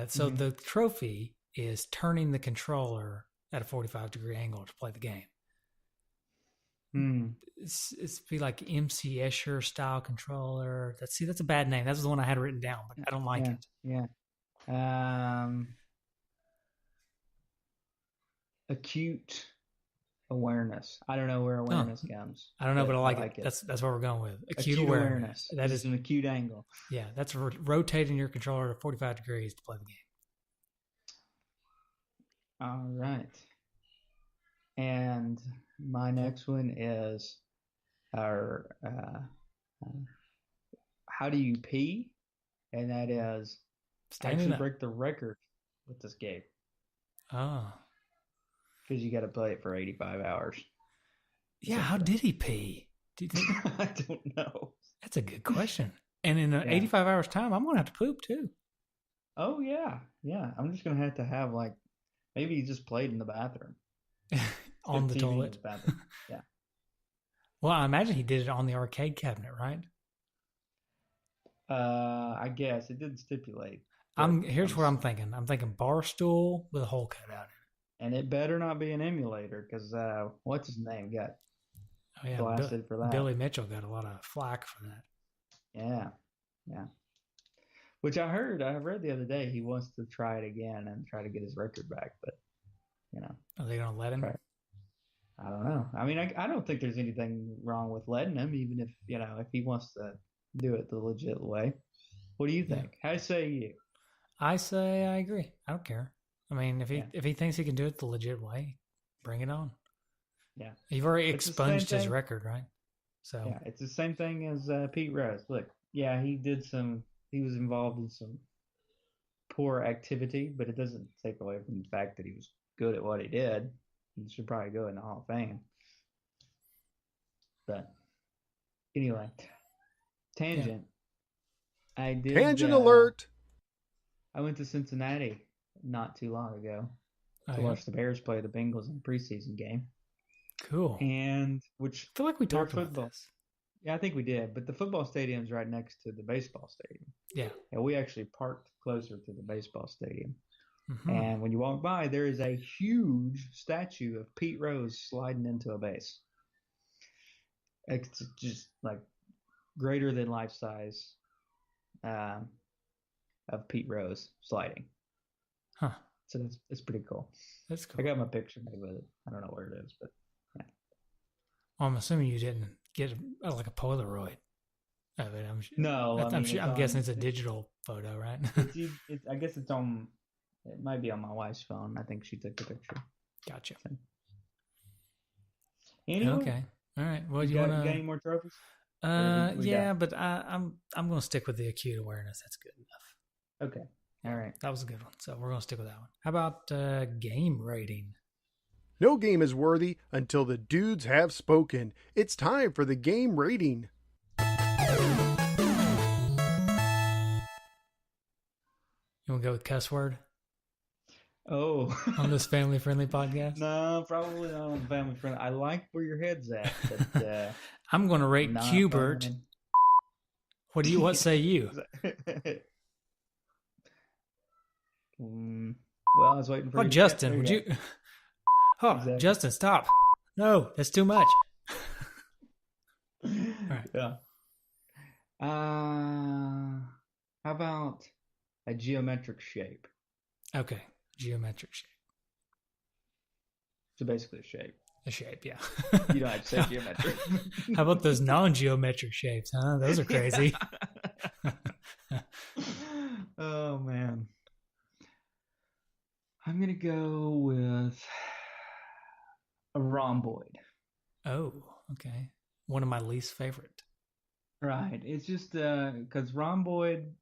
So the trophy is turning the controller at a 45-degree angle to play the game. It's be like MC Escher style controller. That's a bad name. That's the one I had written down, but I don't like it. Yeah. Acute awareness. I don't know where awareness comes. I don't know, but I like it. That's what we're going with. Acute awareness. That is an acute angle. Yeah, that's rotating your controller at 45 degrees to play the game. All right. And my next one is our how do you pee? And that is Standing up. break the record with this game. Oh. Because you got to play it for 85 hours. Yeah, how did he pee? Do you think? I don't know. That's a good question. And in 85 hours time, I'm going to have to poop too. Oh, yeah. Yeah. I'm just going to have like, maybe he just played in the bathroom. On the toilet. Yeah. Well, I imagine he did it on the arcade cabinet, right? I guess it didn't stipulate. Here's what I'm thinking. I'm thinking bar stool with a hole cut out in it. And it better not be an emulator because what's his name got blasted for that. Billy Mitchell got a lot of flack for that. Yeah. Which I read the other day he wants to try it again and try to get his record back, but Are they going to let him? I don't know. I mean, I don't think there's anything wrong with letting him, even if if he wants to do it the legit way. What do you think? How say you? I say I agree. I don't care. I mean, if he thinks he can do it the legit way, bring it on. Yeah. You've already It's the same expunged his thing. record, right? So Yeah, it's the same thing as Pete Rose. Look, yeah, he was involved in some poor activity, but it doesn't take away from the fact that he was good at what he did. He should probably go in the Hall of Fame. But anyway, tangent. I did. Tangent alert. I went to Cincinnati not too long ago to yeah. watch the Bears play the Bengals in a preseason game. Cool. And I feel like we their talked about this. Yeah, I think we did. But the football stadium's right next to the baseball stadium. Yeah. And we actually parked closer to the baseball stadium. Mm-hmm. And when you walk by, there is a huge statue of Pete Rose sliding into a base. It's just like greater than life size of Pete Rose sliding. Huh. So that's pretty cool. That's cool. I got my picture made with it. I don't know where it is, but yeah. Well, I'm assuming you didn't get like a Polaroid. I mean, No, I'm guessing it's a digital photo, right? I guess it's on. It might be on my wife's phone. I think she took the picture. Gotcha. So. Anyway, okay. All right. Well, you got want to? any more trophies? Yeah, but I'm going to stick with the acute awareness. That's good enough. Okay. All right. That was a good one. So we're going to stick with that one. How about game rating? No game is worthy until the dudes have spoken. It's time for the game rating. You want to go with cuss word? Oh. On this family-friendly podcast? No, probably not on family-friendly. I like where your head's at, but I'm going to rate Q Bert. What say you? Well, I was waiting for you. Justin, would you? Oh, exactly. Justin, stop! No, that's too much. All right. Yeah. How about a geometric shape? Okay, geometric shape. So basically a shape. A shape, yeah. You don't have to say geometric. How about those non-geometric shapes, huh? Those are crazy. Oh, man. I'm going to go with a rhomboid. Oh, okay. One of my least favorite. Right. It's just because rhomboid,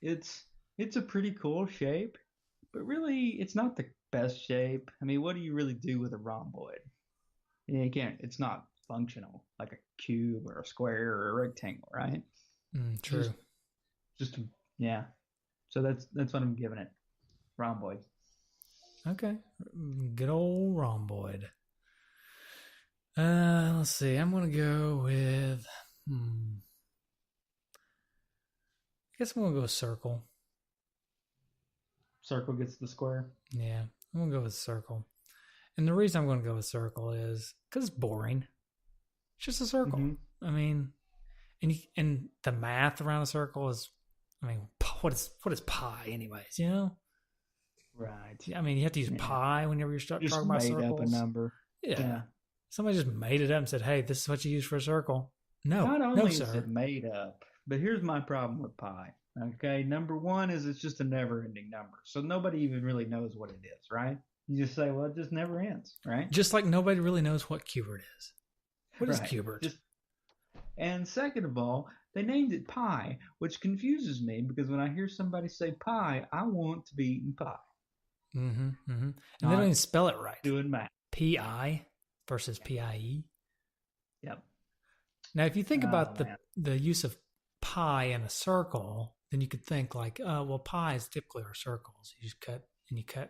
it's a pretty cool shape, but really it's not the best shape. I mean, what do you really do with a rhomboid? You can't. It's not functional like a cube or a square or a rectangle, right? True. Yeah. So that's what I'm giving it. Rhomboid. Okay. Good old rhomboid. Let's see. I'm gonna go with. I guess I'm gonna go with circle. Circle gets the square. Yeah, I'm gonna go with circle. And the reason I'm going to go with circle is because it's boring. It's just a circle. Mm-hmm. I mean, and the math around a circle is, I mean, what is pi anyways, you know? Right. I mean, you have to use pi whenever you're talking about circles. Just made up a number. Yeah. Somebody just made it up and said, hey, this is what you use for a circle. No, Not only is it made up, but here's my problem with pi. Okay, number one is it's just a never-ending number. So nobody even really knows what it is, right? You just say, well, it just never ends, right? Just like nobody really knows what Q Bert is. What is Q Bert? And second of all, they named it pi, which confuses me because when I hear somebody say pie, I want to be eating pie. Mm-hmm, mm-hmm. And they don't even spell it right. Doing math. P-I versus P-I-E. Yep. Now, if you think about the use of pi in a circle, then you could think like, well, pies typically are circles. You just cut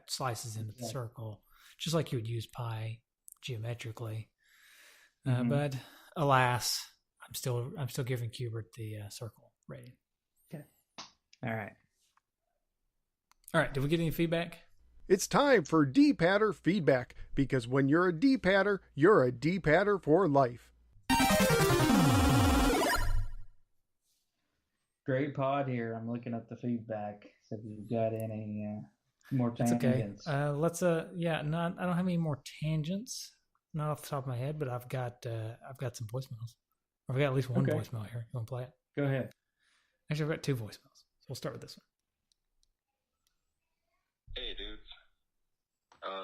slices into the circle, just like you would use pi geometrically. But alas, I'm still giving Q Bert the circle rating. Okay. All right. Did we get any feedback? It's time for D-Patter feedback, because when you're a D-Patter, you're a D-Patter for life. Great pod here. I'm looking at the feedback. So if you've got any more tangents. Okay. I don't have any more tangents. Not off the top of my head, but I've got some voicemails. I've got at least one voicemail here. You want to play it? Go ahead. Actually, I've got two voicemails. So we'll start with this one. Hey, dudes.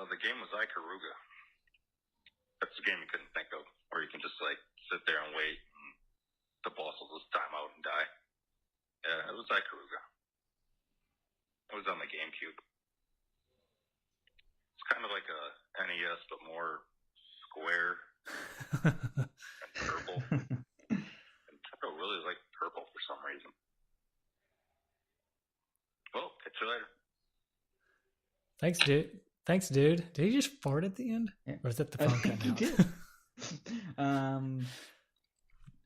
The game was Ikaruga. That's a game you couldn't think of, where you can just like sit there and wait, and the boss will just time out and die. Yeah, it was Ikaruga. It was on the GameCube. It's kind of like a NES, but more square and purple. And I really like purple for some reason. Well, catch you later. Thanks, dude. Thanks, dude. Did he just fart at the end? Yeah. Or is that the phone cutting out? He did.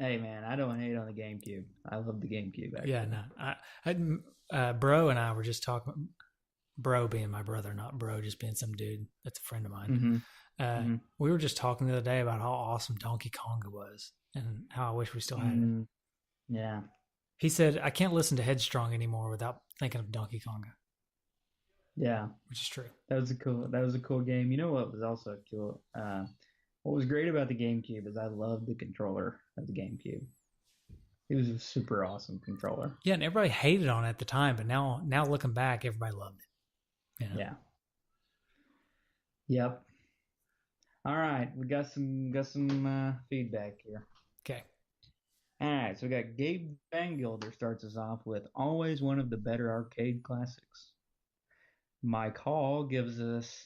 Hey man, I don't hate on the GameCube. I love the GameCube. Actually. Yeah, no. Bro and I were just talking. Bro being my brother, not bro just being some dude that's a friend of mine. Mm-hmm. We were just talking the other day about how awesome Donkey Konga was and how I wish we still had it. Yeah. He said, I can't listen to Headstrong anymore without thinking of Donkey Konga. Yeah. Which is true. That was a cool game. You know what was also cool? What was great about the GameCube is I loved the controller of the GameCube. It was a super awesome controller. Yeah, and everybody hated on it at the time, but now looking back, everybody loved it. You know? Yeah. Yep. All right, we got some feedback here. Okay. All right, so we got Gabe Bangilder starts us off with always one of the better arcade classics. Mike Hall gives us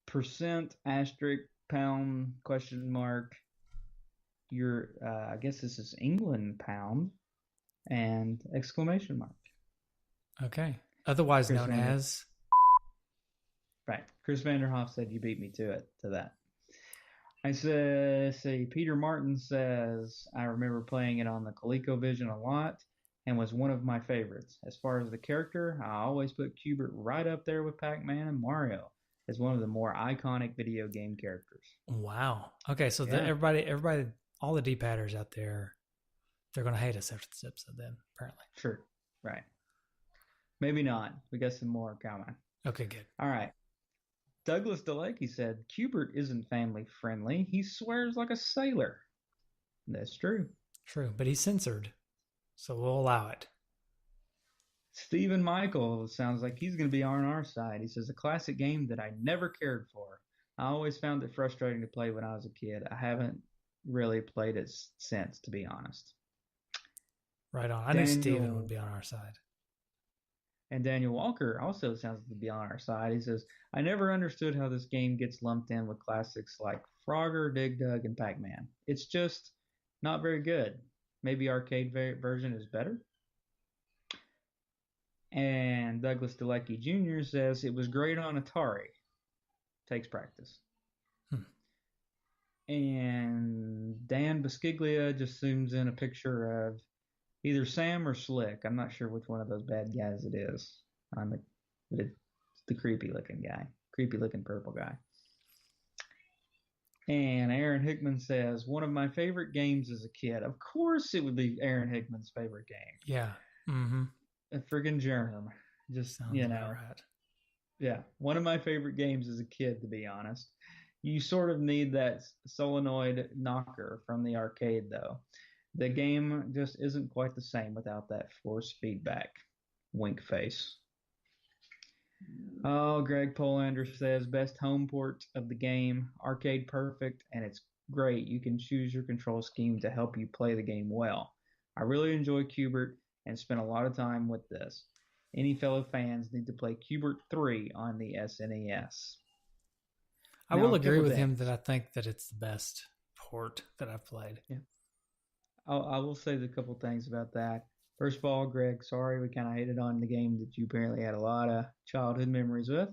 percent asterisk pound question mark. Your I guess this is England pound and exclamation mark. Okay. Otherwise Chris known Vander- as Right. Chris Vanderhoff said you beat me to that. I say Peter Martin says I remember playing it on the ColecoVision a lot and was one of my favorites. As far as the character, I always put Q Bert right up there with Pac-Man and Mario as one of the more iconic video game characters. wow. Okay, so everybody, all the D-padders out there, they're going to hate us after this episode then, apparently. Sure. Right. Maybe not. We got some more coming. Okay, good. All right. Douglas DeLakey said, Q Bert isn't family friendly. He swears like a sailor. That's true. True, but he's censored, so we'll allow it. Stephen Michael sounds like he's going to be on our side. He says, a classic game that I never cared for. I always found it frustrating to play when I was a kid. I haven't really played it since, to be honest. Right on. I knew Steven would be on our side. And Daniel Walker also sounds to be on our side. He says, I never understood how this game gets lumped in with classics like Frogger, Dig Dug, and Pac-Man. It's just not very good. Maybe arcade version is better? And Douglas DeLakey Jr. says, it was great on Atari. Takes practice. And Dan Baskiglia just zooms in a picture of either Sam or Slick. I'm not sure which one of those bad guys it is. It's the creepy looking guy. Creepy looking purple guy. And Aaron Hickman says, one of my favorite games as a kid. Of course it would be Aaron Hickman's favorite game. Yeah. Mm-hmm. A friggin' germ. Just, Sounds you know. about right. Yeah. One of my favorite games as a kid, to be honest. You sort of need that solenoid knocker from the arcade, though. The game just isn't quite the same without that force feedback. Wink face. Oh, Greg Polander says, best home port of the game. Arcade perfect, and it's great. You can choose your control scheme to help you play the game well. I really enjoy Q Bert and spent a lot of time with this. Any fellow fans need to play Q Bert 3 on the SNES. I will agree with him that I think that it's the best port that I've played. Yeah. I will say a couple things about that. First of all, Greg, sorry we kind of hated on the game that you apparently had a lot of childhood memories with.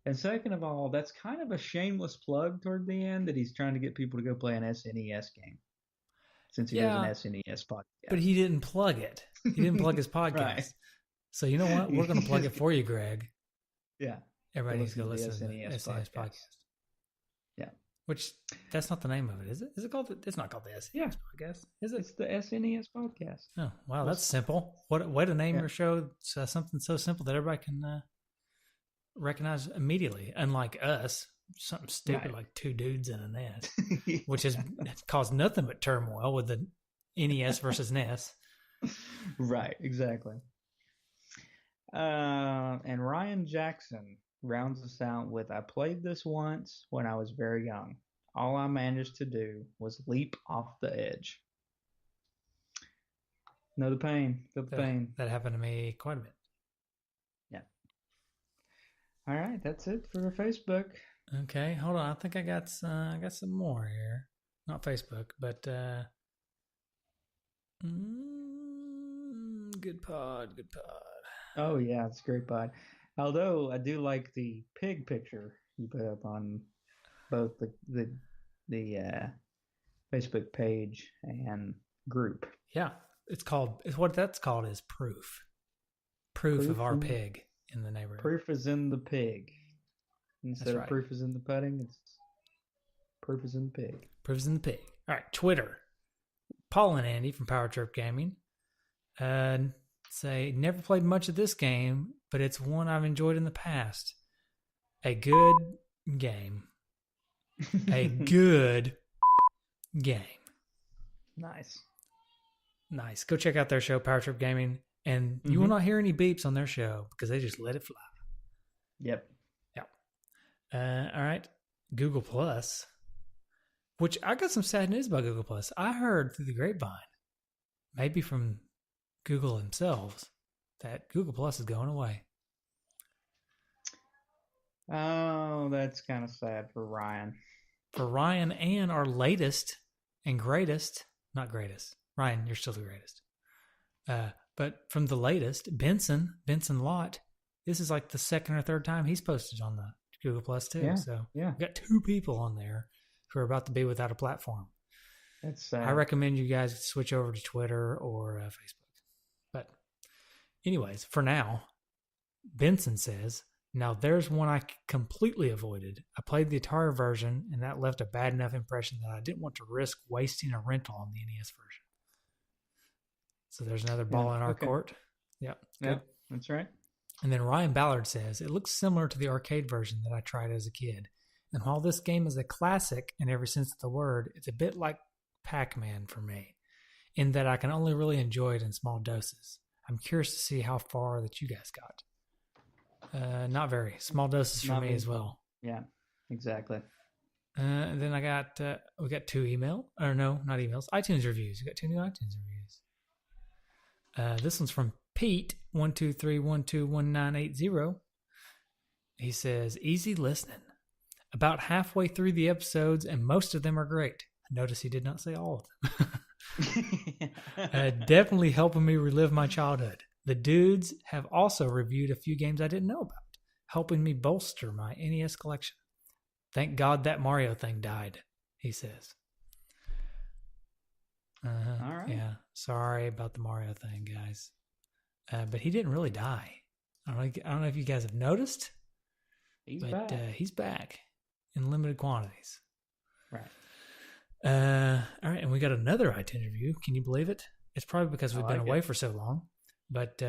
And second of all, that's kind of a shameless plug toward the end that he's trying to get people to go play an SNES game. Since he has an SNES podcast. But he didn't plug it. He didn't plug his podcast. Right. So you know what? We're going to plug it for you, Greg. Yeah. Everybody needs to go listen to the SNES podcast. Yeah. Which, that's not the name of it, is it? Is it called? It's not called the SNES podcast, is it? It's the SNES podcast. Oh, wow, that's simple. What way to name your show something so simple that everybody can recognize immediately. Unlike us, something stupid like Two Dudes in a NES, which has caused nothing but turmoil with the NES versus NES. Right, exactly. And Ryan Jackson rounds us out with, I played this once when I was very young. all I managed to do was leap off the edge. Know the pain. Feel the pain. That happened to me quite a bit. Yeah. All right, that's it for Facebook. Okay, hold on. I think I got some more here. Not Facebook, but good pod. Oh yeah, it's a great pod. Although I do like the pig picture you put up on both the Facebook page and group. Yeah, it's what that's called is proof. Proof of our pig in the neighborhood. Proof is in the pig. Instead of proof is in the pudding, it's proof is in the pig. Proof is in the pig. All right, Twitter. Paul and Andy from Power Trip Gaming say, never played much of this game, but it's one I've enjoyed in the past. A good game. A good game. Nice. Go check out their show, Power Trip Gaming, and you will not hear any beeps on their show because they just let it fly. Yep. All right. Google Plus, which I got some sad news about Google Plus. I heard through the grapevine, maybe from Google themselves, that Google Plus is going away. Oh, that's kind of sad for Ryan. For Ryan and our latest and greatest, not greatest. Ryan, you're still the greatest. But from the latest, Benson Lott, this is like the second or third time he's posted on the Google Plus too. Yeah, so yeah. we've got 2 people on there who are about to be without a platform. That's sad. I recommend you guys switch over to Twitter or Facebook. But anyways, for now, Benson says, now there's one I completely avoided. I played the Atari version, and that left a bad enough impression that I didn't want to risk wasting a rental on the NES version. So there's another ball in our court. Yep. Yep, that's right. And then Ryan Ballard says, it looks similar to the arcade version that I tried as a kid. And while this game is a classic in every sense of the word, it's a bit like Pac-Man for me, in that I can only really enjoy it in small doses. I'm curious to see how far that you guys got. Not very. Small doses for me as well. Yeah, exactly. And then we got 2 iTunes reviews. We got 2 new iTunes reviews. This one's from Pete 123121980. He says, easy listening. About halfway through the episodes, and most of them are great. Notice he did not say all of them. Definitely helping me relive my childhood. The dudes have also reviewed a few games I didn't know about, helping me bolster my NES collection. Thank God that Mario thing died, he says. All right. Yeah, sorry about the Mario thing, guys. But he didn't really die. I don't know if you guys have noticed. He's back in limited quantities. Right. All right, and we got another iTunes review. Can you believe it? It's probably because we've been away for so long. But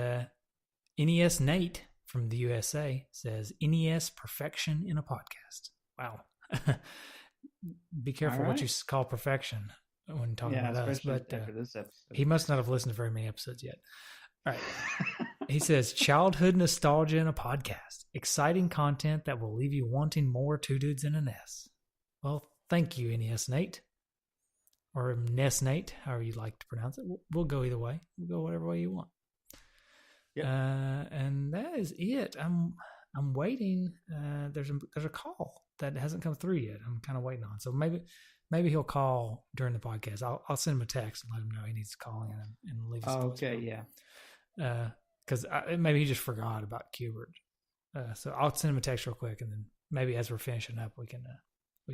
NES Nate from the USA says, NES perfection in a podcast. Wow. Be careful what you call perfection when talking about us. But after this episode. He must not have listened to very many episodes yet. All right. He says, childhood nostalgia in a podcast. Exciting content that will leave you wanting more 2 Dudes in a NES. Well, thank you, NES Nate. Or NES Nate, however you like to pronounce it. We'll go either way. We'll go whatever way you want. Yep. And that is it. I'm waiting. There's a call that hasn't come through yet. I'm kind of waiting on. So maybe he'll call during the podcast. I'll send him a text and let him know he needs to call in and leave his okay, yeah. Because maybe he just forgot about Q Bert. So I'll send him a text real quick, and then maybe as we're finishing up, we can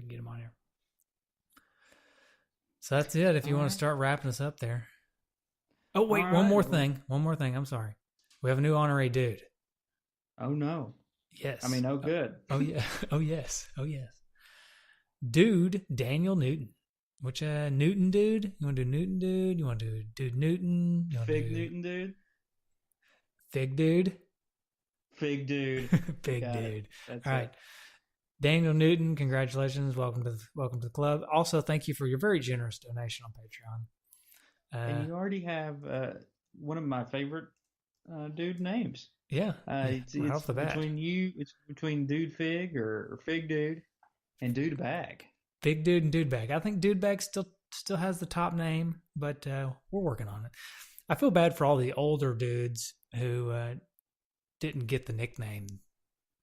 get him on here. So that's it. If you want to start wrapping us up there. Oh wait, one more thing. I'm sorry. We have a new honorary dude. Oh no. Yes. I mean, oh good. Oh yeah. Oh yes. Oh yes. Dude Daniel Newton. Which Newton dude? You want to do Newton dude? You want to do Dude Newton? Newton dude? Fig dude? Fig dude. Fig dude. That's all right. Daniel Newton, congratulations. Welcome to the club. Also, thank you for your very generous donation on Patreon. And you already have one of my favorite dude names. Yeah. It's between Dude Fig or Fig Dude and Dude Bag. Big Dude and Dude Bag. I think Dude Bag still has the top name, but we're working on it. I feel bad for all the older dudes who didn't get the nickname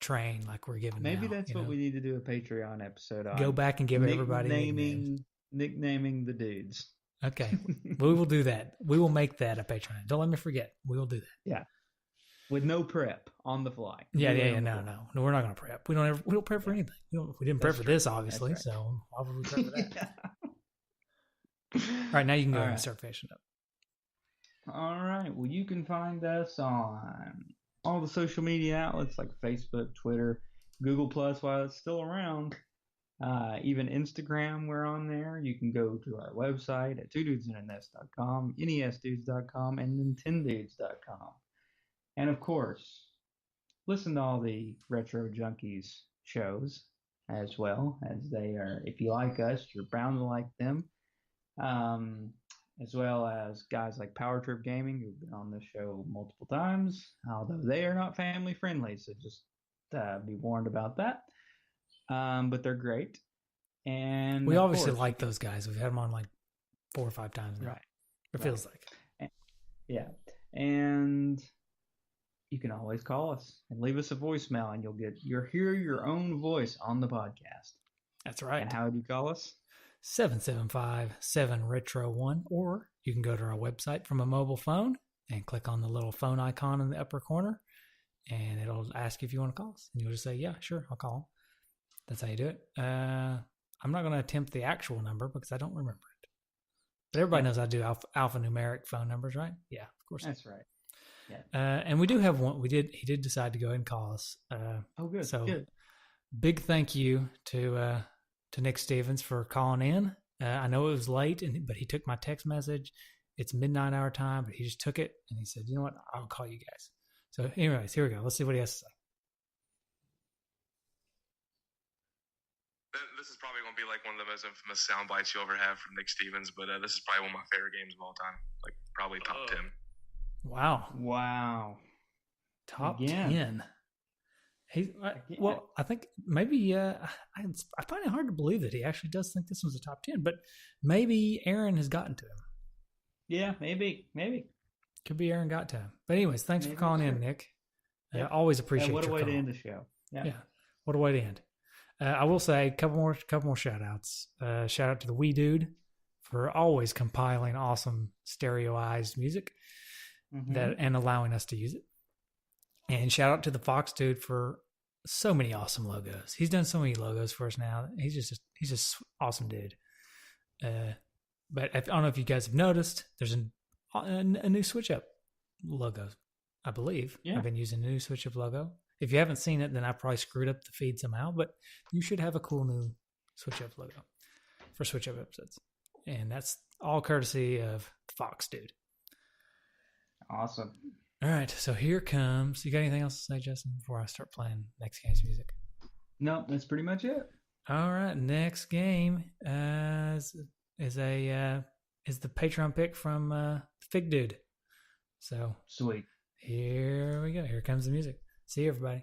train like we're giving. Maybe now, that's what we need to do a Patreon episode on. Go back and give everybody nicknaming the dudes. Okay, we will do that. We will make that a Patreon. Don't let me forget. We will do that. Yeah, with no prep on the fly. Yeah. No, we're not going to prep. We don't prep for anything. We didn't prep for this, obviously. Right. So why would we prep for that? All right, now you can go ahead and start finishing up. All right. Well, you can find us on all the social media outlets like Facebook, Twitter, Google Plus while it's still around. Even Instagram, we're on there. You can go to our website at twodudesinaNest.com, nesdudes.com, and nintendudes.com. And of course, listen to all the Retro Junkies shows as well, as they are, if you like us, you're bound to like them. As well as guys like Power Trip Gaming, who've been on this show multiple times, although they are not family friendly, so just be warned about that. But they're great. And we obviously like those guys. We've had them on like 4 or 5 times now. Right. It feels like. Yeah. And you can always call us and leave us a voicemail, and you'll hear your own voice on the podcast. That's right. And how do you call us? 775-7-RETRO-1, or you can go to our website from a mobile phone and click on the little phone icon in the upper corner, and it'll ask you if you want to call us. And you'll just say, yeah, sure, I'll call. That's how you do it. I'm not going to attempt the actual number because I don't remember it. But everybody knows I do alphanumeric phone numbers, right? Yeah, of course. That's right. Yeah. And we do have one. He did decide to go ahead and call us. Good. So good. Big thank you to Nick Stevens for calling in. I know it was late, but he took my text message. It's midnight our time, but he just took it and he said, you know what? I'll call you guys. So anyways, here we go. Let's see what he has to say. This is probably going to be like one of the most infamous sound bites you ever have from Nick Stevens, but this is probably one of my favorite games of all time. Like probably top 10. Wow. Top Again. 10. Well, I think maybe I find it hard to believe that he actually does think this was a top 10, but maybe Aaron has gotten to him. Yeah, maybe. Could be Aaron got to him. But anyways, thanks for calling in, Nick. I always appreciate your call. What a way to end the show. Yeah. What a way to end. I will say a couple more shout outs. Shout out to the Wee Dude for always compiling awesome stereoized music and allowing us to use it. And shout out to the Fox Dude for so many awesome logos. He's done so many logos for us now. He's just awesome dude. But I don't know if you guys have noticed, there's a new Switch Up logo, I believe. Yeah. I've been using a new Switch Up logo. If you haven't seen it, then I probably screwed up the feed somehow. But you should have a cool new Switch Up logo for Switch Up episodes. And that's all courtesy of Fox Dude. Awesome. All right, so here comes. You got anything else to say, Justin, before I start playing next game's music? No, that's pretty much it. All right, next game is the Patreon pick from Fig Dude. So sweet. Here we go. Here comes the music. See you, everybody.